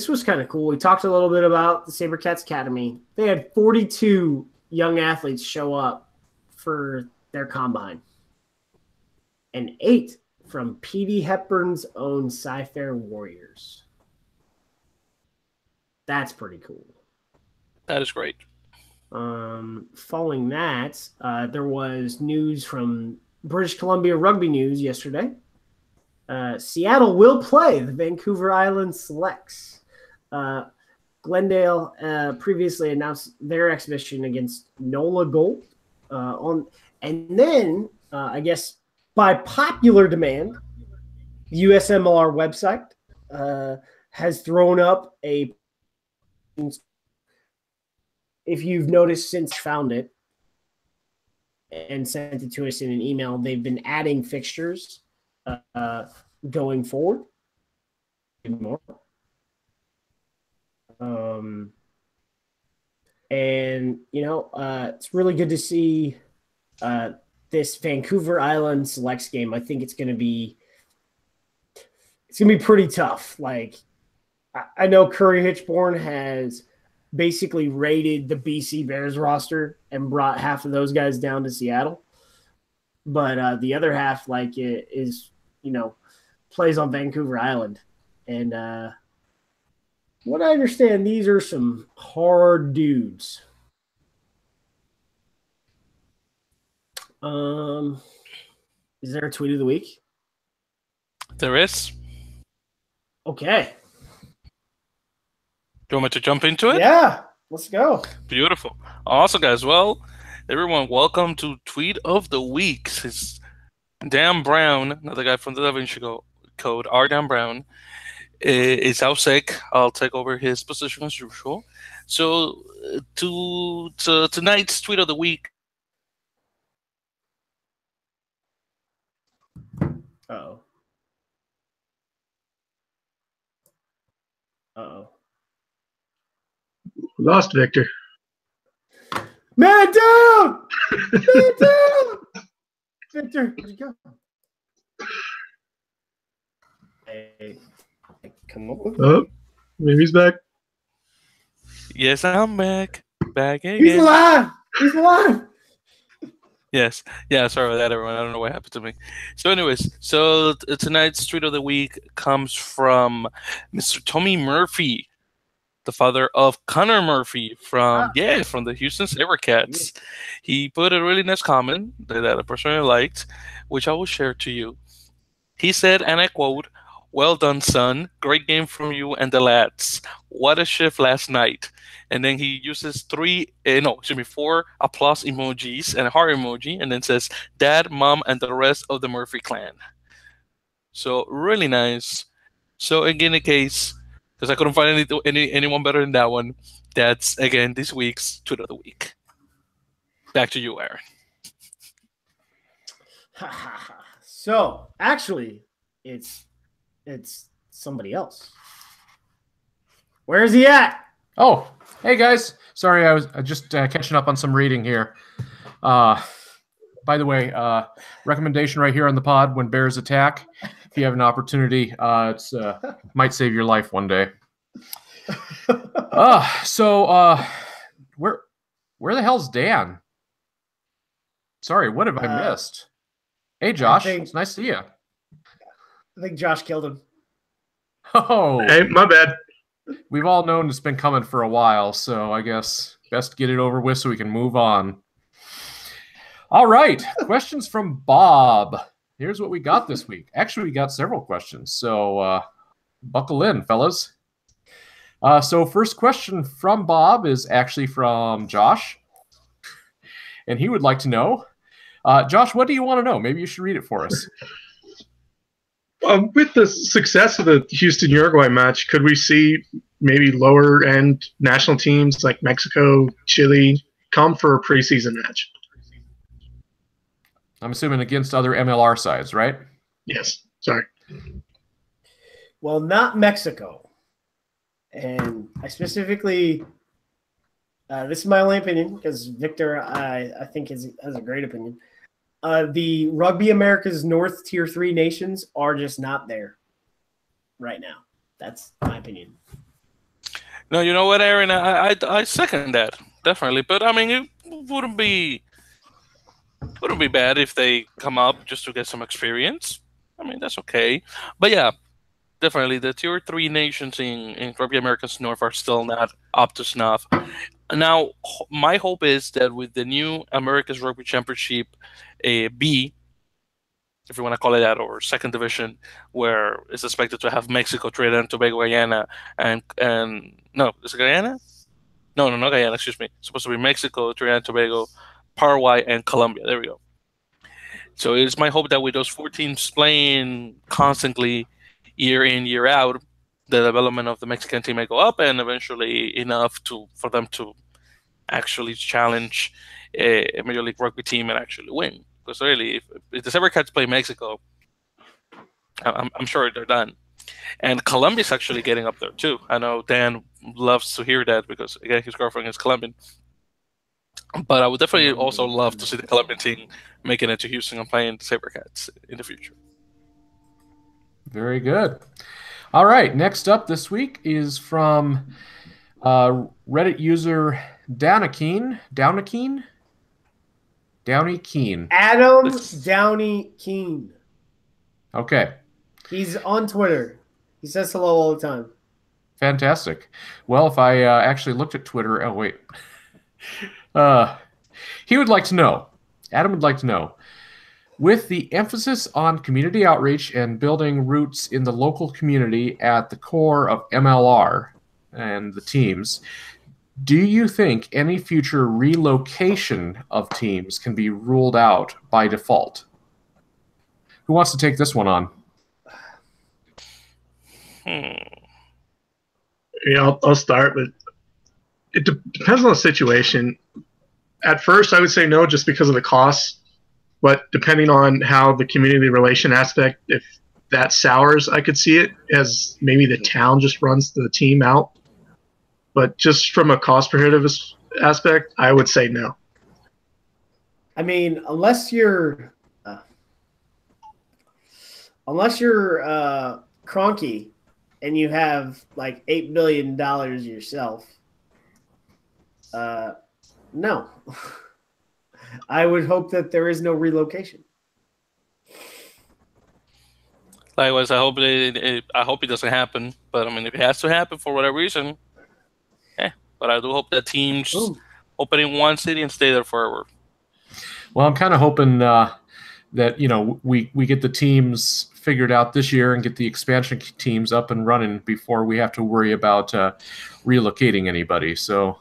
was kind of cool. We talked a little bit about the Sabercats Academy. They had 42 young athletes show up for their combine, and 8 from P.D. Hepburn's own Sci-Fair Warriors. That's pretty cool. That is great. Following that, there was news from British Columbia Rugby News yesterday. Seattle will play the Vancouver Island Selects. Glendale previously announced their exhibition against NOLA Gold. And then, I guess, by popular demand, the USMLR website has thrown up a. If you've noticed since found it and sent it to us in an email, they've been adding fixtures going forward. More. And, you know, it's really good to see this Vancouver Island Selects game. I think it's going to be pretty tough. Like, I know Curry Hitchborn has basically raided the BC Bears roster and brought half of those guys down to Seattle. But the other half, like, is, you know, plays on Vancouver Island. And what I understand, these are some hard dudes. Is there a tweet of the week? There is. Okay. Do you want me to jump into it? Yeah, let's go. Beautiful. Also, guys, well, everyone, welcome to Tweet of the Week. It's Dan Brown, another guy from the Da Vinci Code, R. Dan Brown, is out sick. I'll take over his position as usual. So, to tonight's Tweet of the Week. Uh-oh. Lost Victor. Man down! Man down! Victor, where'd you go? Hey, come on. Oh, maybe he's back. Yes, I'm back. Back again. He's alive! He's alive! Yes. Yeah, sorry about that, everyone. I don't know what happened to me. So anyways, tonight's Tweet of the Week comes from Mr. Tommy Murphy, the father of Connor Murphy from the Houston Sabercats. Yeah. He put a really nice comment that I personally liked, which I will share to you. He said, and I quote, "Well done, son. Great game from you and the lads. What a shift last night." And then he uses 4 applause emojis and a heart emoji, and then says, "Dad, Mom, and the rest of the Murphy clan." So really nice. So again, the case, because I couldn't find anyone better than that one, that's again this week's Tweet of the Week. Back to you, Aaron. So actually, it's somebody else. Where is he at? Oh, hey guys. Sorry, I was just catching up on some reading here. By the way, recommendation right here on the pod: when bears attack, if you have an opportunity, it's might save your life one day. Where the hell's Dan? Sorry, what have I missed? Hey, Josh, it's nice to see you. I think Josh killed him. Oh, hey, my bad. We've all known it's been coming for a while, so I guess best get it over with so we can move on. All right, questions from Bob. Here's what we got this week. Actually, we got several questions, so buckle in, fellas. So first question from Bob is actually from Josh, and he would like to know, Josh, what do you want to know? Maybe you should read it for us. With the success of the Houston-Uruguay match, could we see maybe lower-end national teams like Mexico, Chile come for a preseason match? I'm assuming against other MLR sides, right? Yes. Sorry. Well, not Mexico. And I specifically, this is my only opinion because Victor, I think, has a great opinion. The Rugby Americas North Tier 3 nations are just not there right now. That's my opinion. No, you know what, Aaron? I second that, definitely. But, I mean, it wouldn't be bad if they come up just to get some experience. I mean, that's okay. But, yeah, definitely. The Tier 3 nations in Rugby Americas North are still not up to snuff. Now, my hope is that with the new Americas Rugby Championship B, if you want to call it that, or second division, where it's expected to have Mexico, Trinidad and Tobago, Guyana, and no, is it Guyana? No, not Guyana, excuse me. It's supposed to be Mexico, Trinidad and Tobago, Paraguay, and Colombia. There we go. So it's my hope that with those 4 teams playing constantly, year in, year out, the development of the Mexican team may go up, and eventually enough for them to actually challenge a Major League Rugby team and actually win. Because really, if the Sabercats play Mexico, I'm sure they're done. And Colombia's actually getting up there too. I know Dan loves to hear that because, again, his girlfriend is Colombian. But I would definitely also love to see the Colombian team making it to Houston and playing the Sabercats in the future. Very good. All right, next up this week is from Reddit user Downey Keen. Adam Downey Keen. Okay. He's on Twitter. He says hello all the time. Fantastic. Well, if I actually looked at Twitter, oh wait. He would like to know, Adam would like to know, with the emphasis on community outreach and building roots in the local community at the core of MLR and the teams, do you think any future relocation of teams can be ruled out by default? Who wants to take this one on? Yeah, I'll start, but it depends on the situation. At first, I would say no, just because of the costs. But depending on how the community relation aspect, if that sours, I could see it as maybe the town just runs the team out. But just from a cost prohibitive aspect, I would say no. I mean, unless you're Kroenke and you have like $8 billion yourself, no. I would hope that there is no relocation. Likewise, I hope it doesn't happen. But I mean, if it has to happen for whatever reason, But I do hope that teams open in one city and stay there forever. Well, I'm kind of hoping that we get the teams figured out this year and get the expansion teams up and running before we have to worry about relocating anybody. So.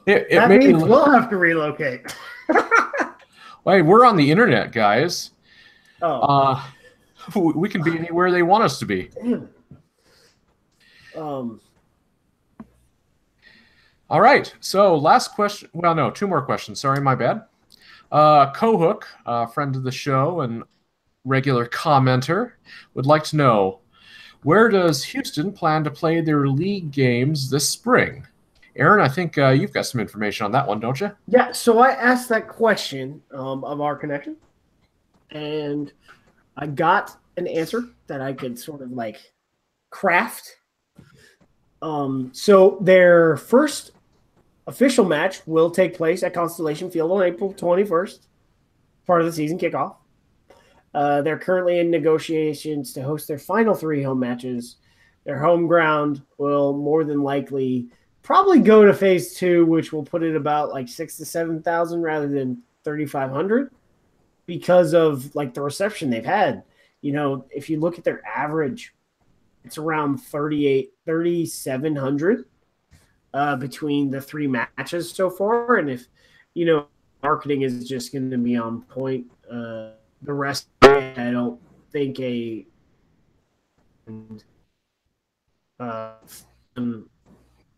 That means we'll have to relocate. Wait, we're on the internet, guys. Oh. We can be anywhere they want us to be. All right. So last question. Well, no, 2 more questions. Sorry, my bad. Cohook, friend of the show and regular commenter, would like to know, where does Houston plan to play their league games this spring? Aaron, I think you've got some information on that one, don't you? Yeah, so I asked that question of our connection, and I got an answer that I could sort of like craft. So their first official match will take place at Constellation Field on April 21st, part of the season kickoff. They're currently in negotiations to host their final 3 home matches Their home ground will more than likely probably go to phase 2, which will put it about like 6,000 to 7,000 rather than 3,500 because of like the reception they've had. You know, if you look at their average, it's around 3,700 between the 3 matches so far. And if, you know, marketing is just going to be on point, the rest, I don't think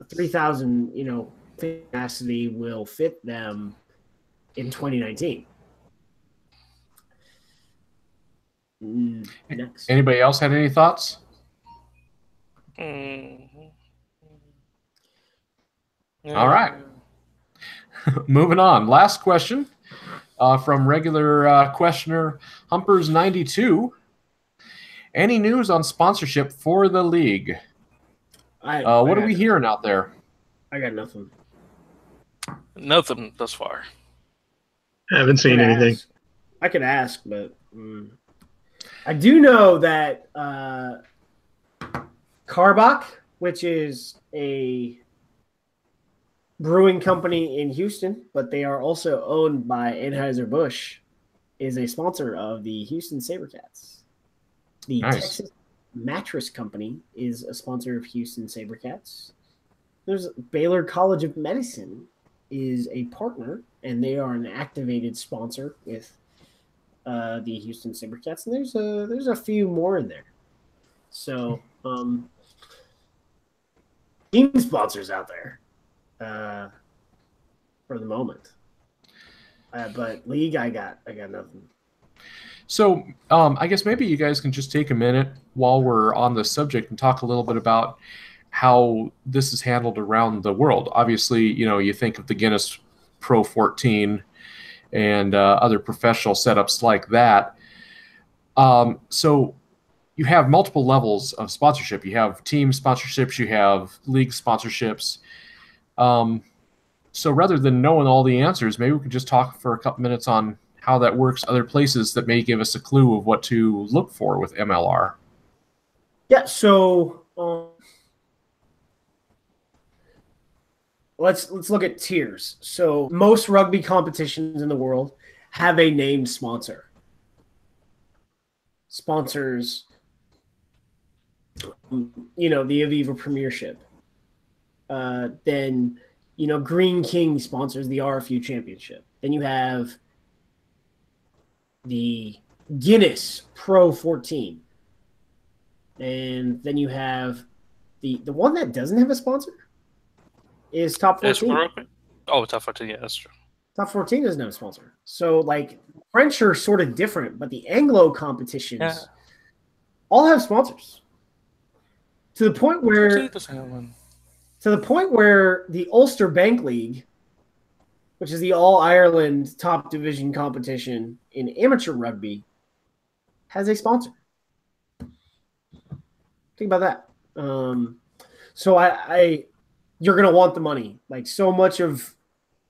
3,000, you know, capacity will fit them in 2019. Next. Anybody else had any thoughts? All right. Moving on. Last question from regular questioner Humpers92. Any news on sponsorship for the league? What are we hearing out there? I got nothing. Nothing thus far. I haven't seen anything. I could ask, but I do know that Karbach, which is a brewing company in Houston, but they are also owned by Anheuser-Busch, is a sponsor of the Houston Sabercats. The Texas Mattress Company is a sponsor of Houston Sabercats. There's Baylor College of Medicine is a partner, and they are an activated sponsor with the Houston Sabercats. And there's a few more in there. So team sponsors out there for the moment. But league, I got nothing. So I guess maybe you guys can just take a minute while we're on the subject and talk a little bit about how this is handled around the world. Obviously, you know, you think of the Guinness Pro 14 and other professional setups like that. So you have multiple levels of sponsorship. You have team sponsorships, you have league sponsorships. So rather than knowing all the answers, maybe we could just talk for a couple minutes on how that works other places that may give us a clue of what to look for with MLR. Yeah, so let's look at tiers. So most rugby competitions in the world have a named sponsor. Sponsors, you know, the Aviva Premiership. Then, you know, Green King sponsors the RFU Championship. Then you have the Guinness Pro 14. And then you have the one that doesn't have a sponsor is Top 14. Oh, Top 14, yeah, that's true. Top 14 doesn't have a sponsor. So, like, French are sort of different, but the Anglo competitions all have sponsors. To the point where the Ulster Bank League, which is the All-Ireland top division competition in amateur rugby, has a sponsor. Think about that. So you're going to want the money. Like, so much of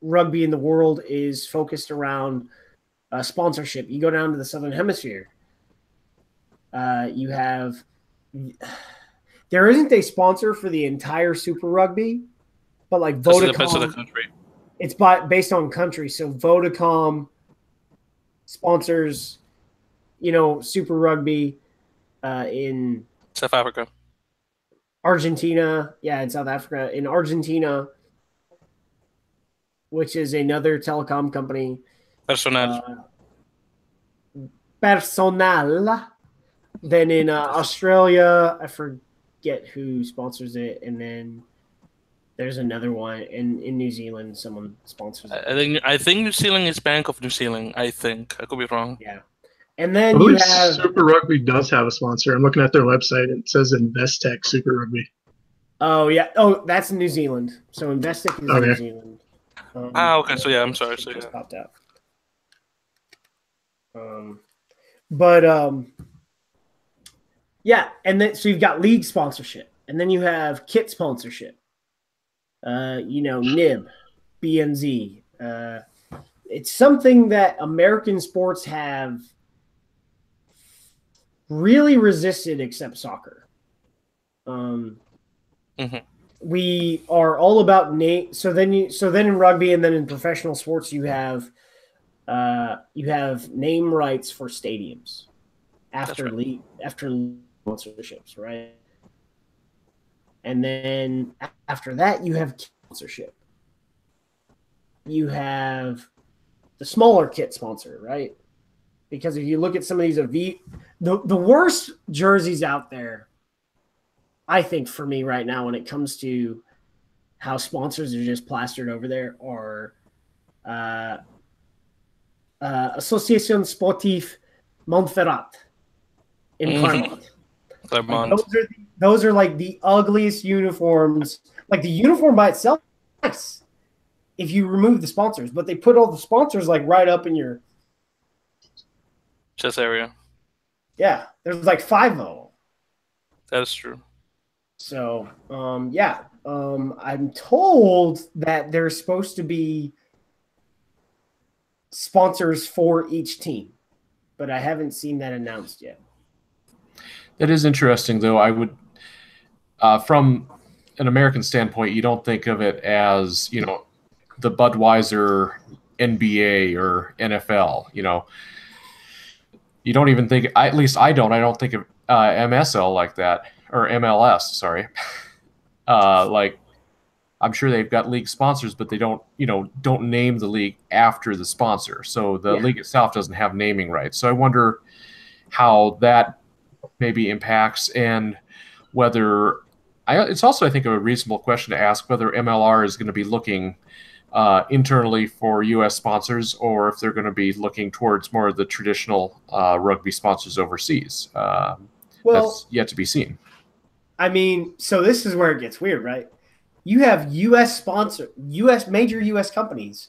rugby in the world is focused around sponsorship. You go down to the Southern Hemisphere. You have there isn't a sponsor for the entire Super Rugby, but like Vodacom, it's based on country. So Vodacom sponsors, you know, Super Rugby in South Africa, Argentina. Yeah, in South Africa, in Argentina, which is another telecom company. Personal. Then in Australia, I forget who sponsors it, and then there's another one in New Zealand. Someone sponsors it. I think New Zealand is Bank of New Zealand. I think I could be wrong. Yeah, and then you have Super Rugby does have a sponsor. I'm looking at their website. It says Investec Super Rugby. Oh yeah. Oh, that's in New Zealand. So Investec is in New Zealand. Okay. So yeah, I'm sorry. So just yeah. popped out. Yeah, and then so you've got league sponsorship, and then you have kit sponsorship. You know, NIB, BNZ. It's something that American sports have really resisted, except soccer. We are all about name. So then in rugby and then in professional sports, you have name rights for stadiums after sponsorships, right? And then after that, you have sponsorship. You have the smaller kit sponsor, right? Because if you look at some of these the worst jerseys out there, I think for me right now, when it comes to how sponsors are just plastered over there, are Association Sportive Montferrat in Clermont. Those are like the ugliest uniforms. Like the uniform by itself, nice if you remove the sponsors, but they put all the sponsors like right up in your chest area. Yeah, there's like 5 of them. That is true. So, I'm told that there's supposed to be sponsors for each team, but I haven't seen that announced yet. That is interesting, though. I would, from an American standpoint, you don't think of it as, the Budweiser NBA or NFL, You don't even think, at least I don't think of MSL like that, or MLS, sorry. Like, I'm sure they've got league sponsors, but they don't name the league after the sponsor. So the league itself doesn't have naming rights. So I wonder how that maybe impacts, and whether it's also, I think, a reasonable question to ask whether MLR is going to be looking internally for U.S. sponsors, or if they're going to be looking towards more of the traditional rugby sponsors overseas. That's yet to be seen. I mean, so this is where it gets weird, right? You have major U.S. companies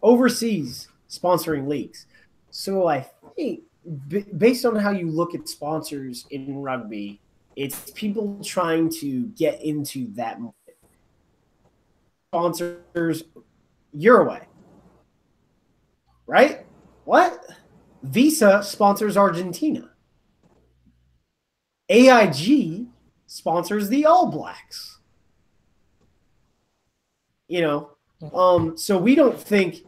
overseas sponsoring leagues. So I think, based on how you look at sponsors in rugby, it's people trying to get into that market. Sponsors Uruguay, right? What? Visa sponsors Argentina. AIG sponsors the All Blacks. So we don't think.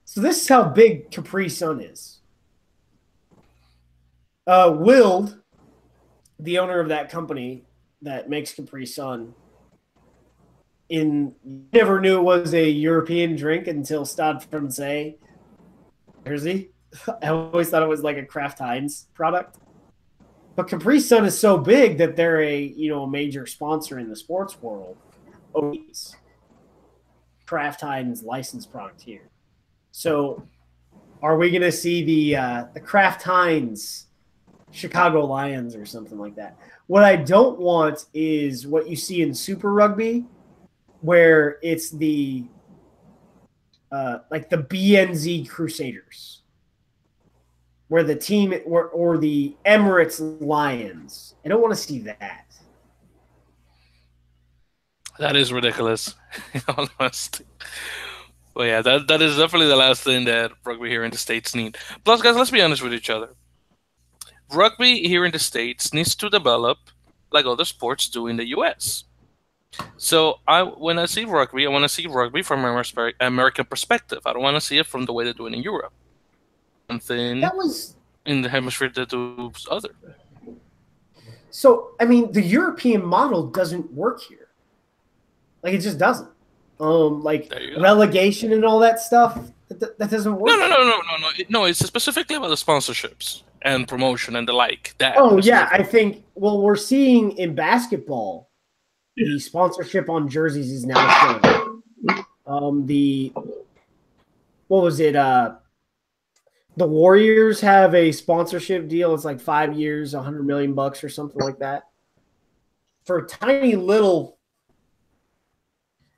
So this is how big Capri Sun is. Will, the owner of that company that makes Capri Sun, never knew it was a European drink until Stade Francais jersey. I always thought it was like a Kraft Heinz product. But Capri Sun is so big that they're a major sponsor in the sports world. Kraft Heinz licensed product here. So are we going to see the Kraft Heinz Chicago Lions or something like that? What I don't want is what you see in Super Rugby, where it's the like the BNZ Crusaders, where the team or the Emirates Lions. I don't want to see that. That is ridiculous, almost. But yeah, that is definitely the last thing that rugby here in the States need. Plus, guys, let's be honest with each other. Rugby here in the States needs to develop like other sports do in the U.S. So when I see rugby, I want to see rugby from an American perspective. I don't want to see it from the way they do it in Europe. And then in the hemisphere that do other. So, I mean, the European model doesn't work here. Like, it just doesn't. Like relegation and all that stuff, that doesn't work. No. It's specifically about the sponsorships and promotion and the like. I think. Well, we're seeing in basketball, the sponsorship on jerseys is now showing. What was it? The Warriors have a sponsorship deal. It's like 5 years, $100 million or something like that. For a tiny little.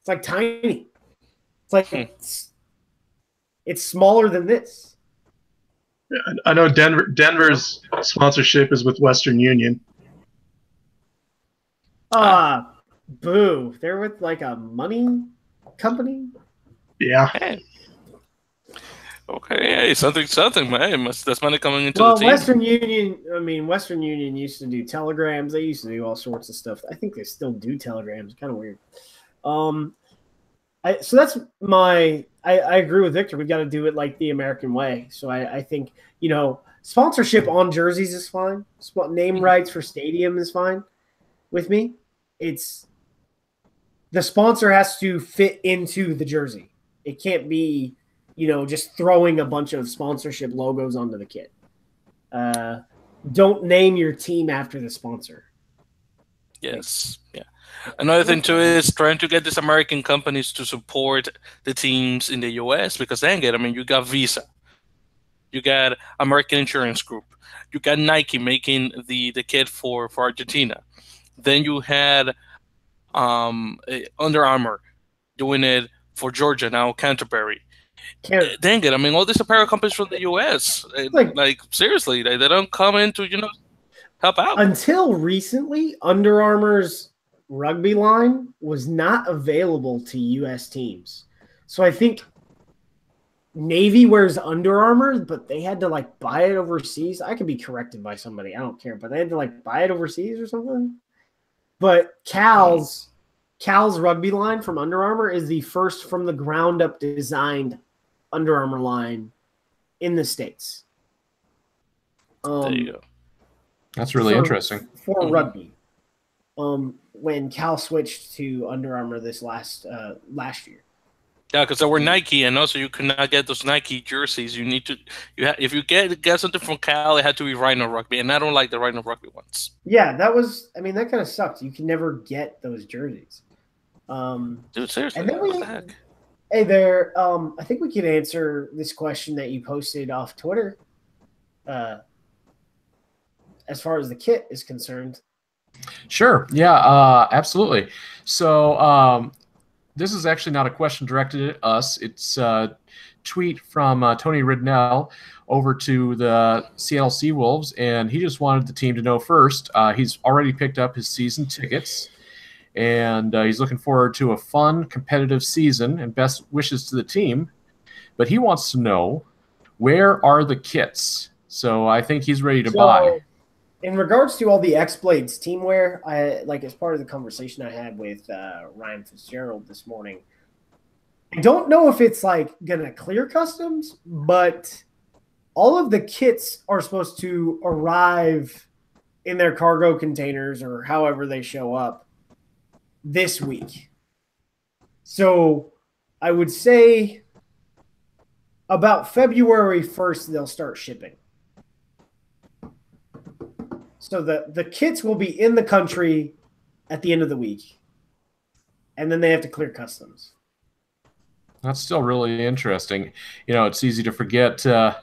It's like tiny. It's like it's smaller than this. Yeah, I know Denver's sponsorship is with Western Union. Boo. They're with like a money company? Yeah. Hey. Okay, hey, something, man. That's money coming into the Well, team. Western Union used to do telegrams. They used to do all sorts of stuff. I think they still do telegrams. Kind of weird. So that's I agree with Victor. We've got to do it like the American way. So I think, sponsorship on jerseys is fine. Name rights for stadium is fine with me. It's the sponsor has to fit into the jersey. It can't be, just throwing a bunch of sponsorship logos onto the kit. Don't name your team after the sponsor. Yes. Yeah. Another thing too is trying to get these American companies to support the teams in the US, because dang it, I mean, you got Visa, you got American Insurance Group, you got Nike making the kit for Argentina. Then you had Under Armour doing it for Georgia, now Canterbury. Dang it, I mean, all these apparel companies from the US, like seriously, they don't come in to help out. Until recently, Under Armour's rugby line was not available to U.S. teams. So I think Navy wears Under Armour, but they had to buy it overseas. I could be corrected by somebody. I don't care, but they had to buy it overseas or something. But Cal's rugby line from Under Armour is the first from the ground up designed Under Armour line in the States. There you go. That's really interesting. For rugby. When Cal switched to Under Armour this last year. Yeah, because there were Nike, and also you could not get those Nike jerseys. You need to, if you get something from Cal, it had to be Rhino Rugby, and I don't like the Rhino Rugby ones. Yeah, that kind of sucked. You can never get those jerseys. Dude, seriously, and then what the heck? Hey there, I think we can answer this question that you posted off Twitter. As far as the kit is concerned. Sure. Yeah, absolutely. So this is actually not a question directed at us. It's a tweet from Tony Ridnell over to the Seattle Seawolves, and he just wanted the team to know first. He's already picked up his season tickets, and he's looking forward to a fun, competitive season, and best wishes to the team. But he wants to know, where are the kits? So I think he's ready to buy. In regards to all the X-Blades teamwear, as part of the conversation I had with Ryan Fitzgerald this morning, I don't know if it's gonna clear customs, but all of the kits are supposed to arrive in their cargo containers or however they show up this week. So I would say about February 1st, they'll start shipping. So the kits will be in the country at the end of the week, and then they have to clear customs. That's still really interesting. It's easy to forget that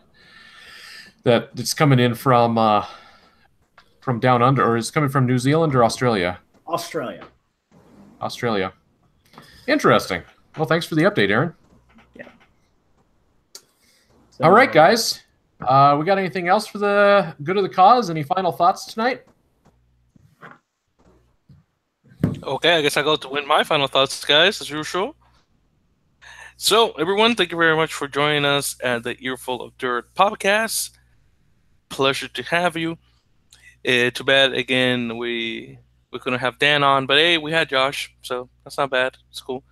it's coming in from down under, or is it coming from New Zealand or Australia? Australia. Interesting. Well, thanks for the update, Aaron. Yeah. So, all right, guys. We got anything else for the good of the cause? Any final thoughts tonight? Okay, I guess I go to win my final thoughts, guys, as usual. So, everyone, thank you very much for joining us at the Earful of Dirt podcast. Pleasure to have you. Too bad, again, we couldn't have Dan on, but hey, we had Josh, so that's not bad. It's cool.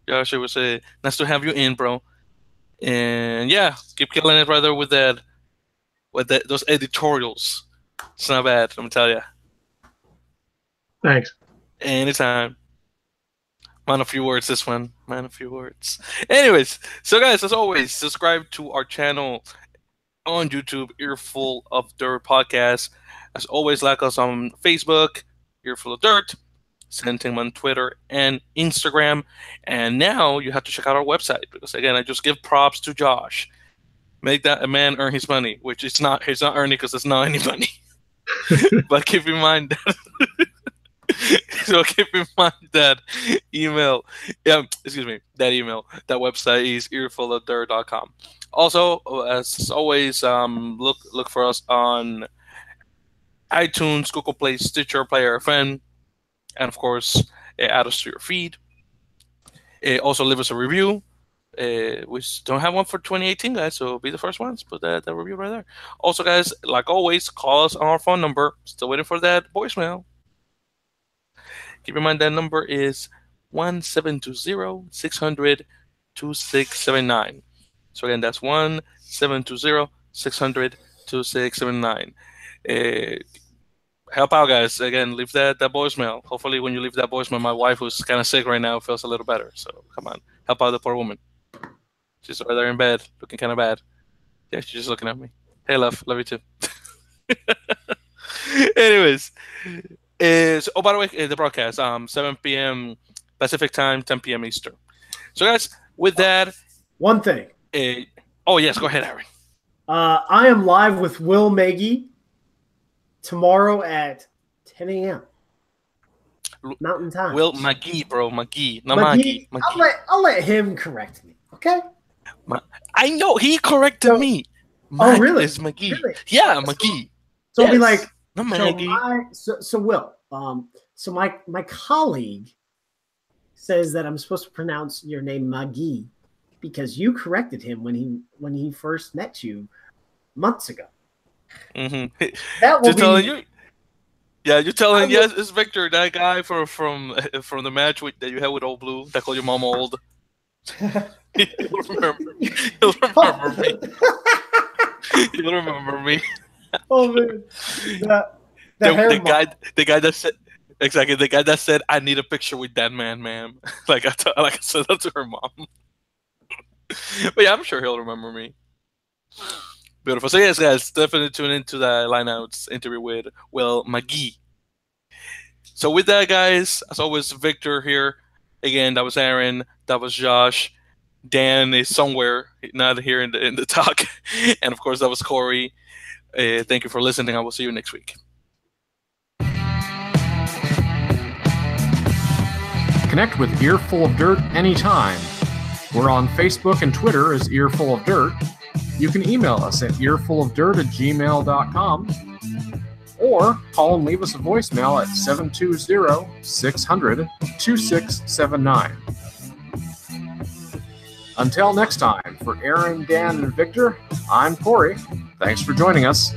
Josh, it was nice to have you in, bro. And yeah, keep killing it, brother, with those editorials. It's not bad, let me tell you. Thanks. Anytime. Mind a few words, this one. Mind a few words. Anyways, so guys, as always, subscribe to our channel on YouTube, Earful of Dirt Podcast. As always, like us on Facebook, Earful of Dirt. Send him on Twitter and Instagram. And now you have to check out our website, because again, I just give props to Josh. Make that a man earn his money, which he's not earning because there's not any money. But keep in mind that that email, that website is earfulofdirt.com. Also, as always, look for us on iTunes, Google Play, Stitcher, Player FM, and of course, add us to your feed. Also, leave us a review. We don't have one for 2018, guys, so be the first ones. Put that review right there. Also, guys, like always, call us on our phone number. Still waiting for that voicemail. Keep in mind that number is 1-720-600-2679. So again, that's 1-720-600-2679. Help out, guys. Again, leave that voicemail. Hopefully, when you leave that voicemail, my wife, who's kind of sick right now, feels a little better. So come on, help out the poor woman. She's right there in bed, looking kind of bad. Yeah, she's just looking at me. Hey, love you too. Anyways, by the way, the broadcast 7 p.m. Pacific time, 10 p.m. Eastern. So, guys, with that, one thing. Oh yes, go ahead, Aaron. I am live with Will Maggie tomorrow at 10 a.m. Mountain Time. Will McGee, bro, McGee, not McGee. McGee. I'll let him correct me. Okay. I know he corrected me. Oh, really? Is McGee? Really? Yeah, McGee. So I'll be like, not Maggie. So Will, so my colleague says that I'm supposed to pronounce your name McGee because you corrected him when he first met you months ago. Mm-hmm. That will be. Telling you. Yeah, you're telling yes, it's Victor, that guy from the match that you had with Old Blue that called your mom old. He'll remember me. He'll remember me. Oh man, the guy that said exactly the guy that said I need a picture with that man, ma'am. like I said that to her mom. But yeah, I'm sure he'll remember me. Beautiful. So yes, guys, definitely tune into the Lineouts interview with Will McGee. So with that, guys, as always, Victor here. Again, that was Aaron. That was Josh. Dan is somewhere, not here in the talk. And of course, that was Corey. Thank you for listening. I will see you next week. Connect with Earful of Dirt anytime. We're on Facebook and Twitter as Earful of Dirt. You can email us at earfulofdirt@gmail.com or call and leave us a voicemail at 720-600-2679. Until next time, for Aaron, Dan, and Victor, I'm Corey. Thanks for joining us.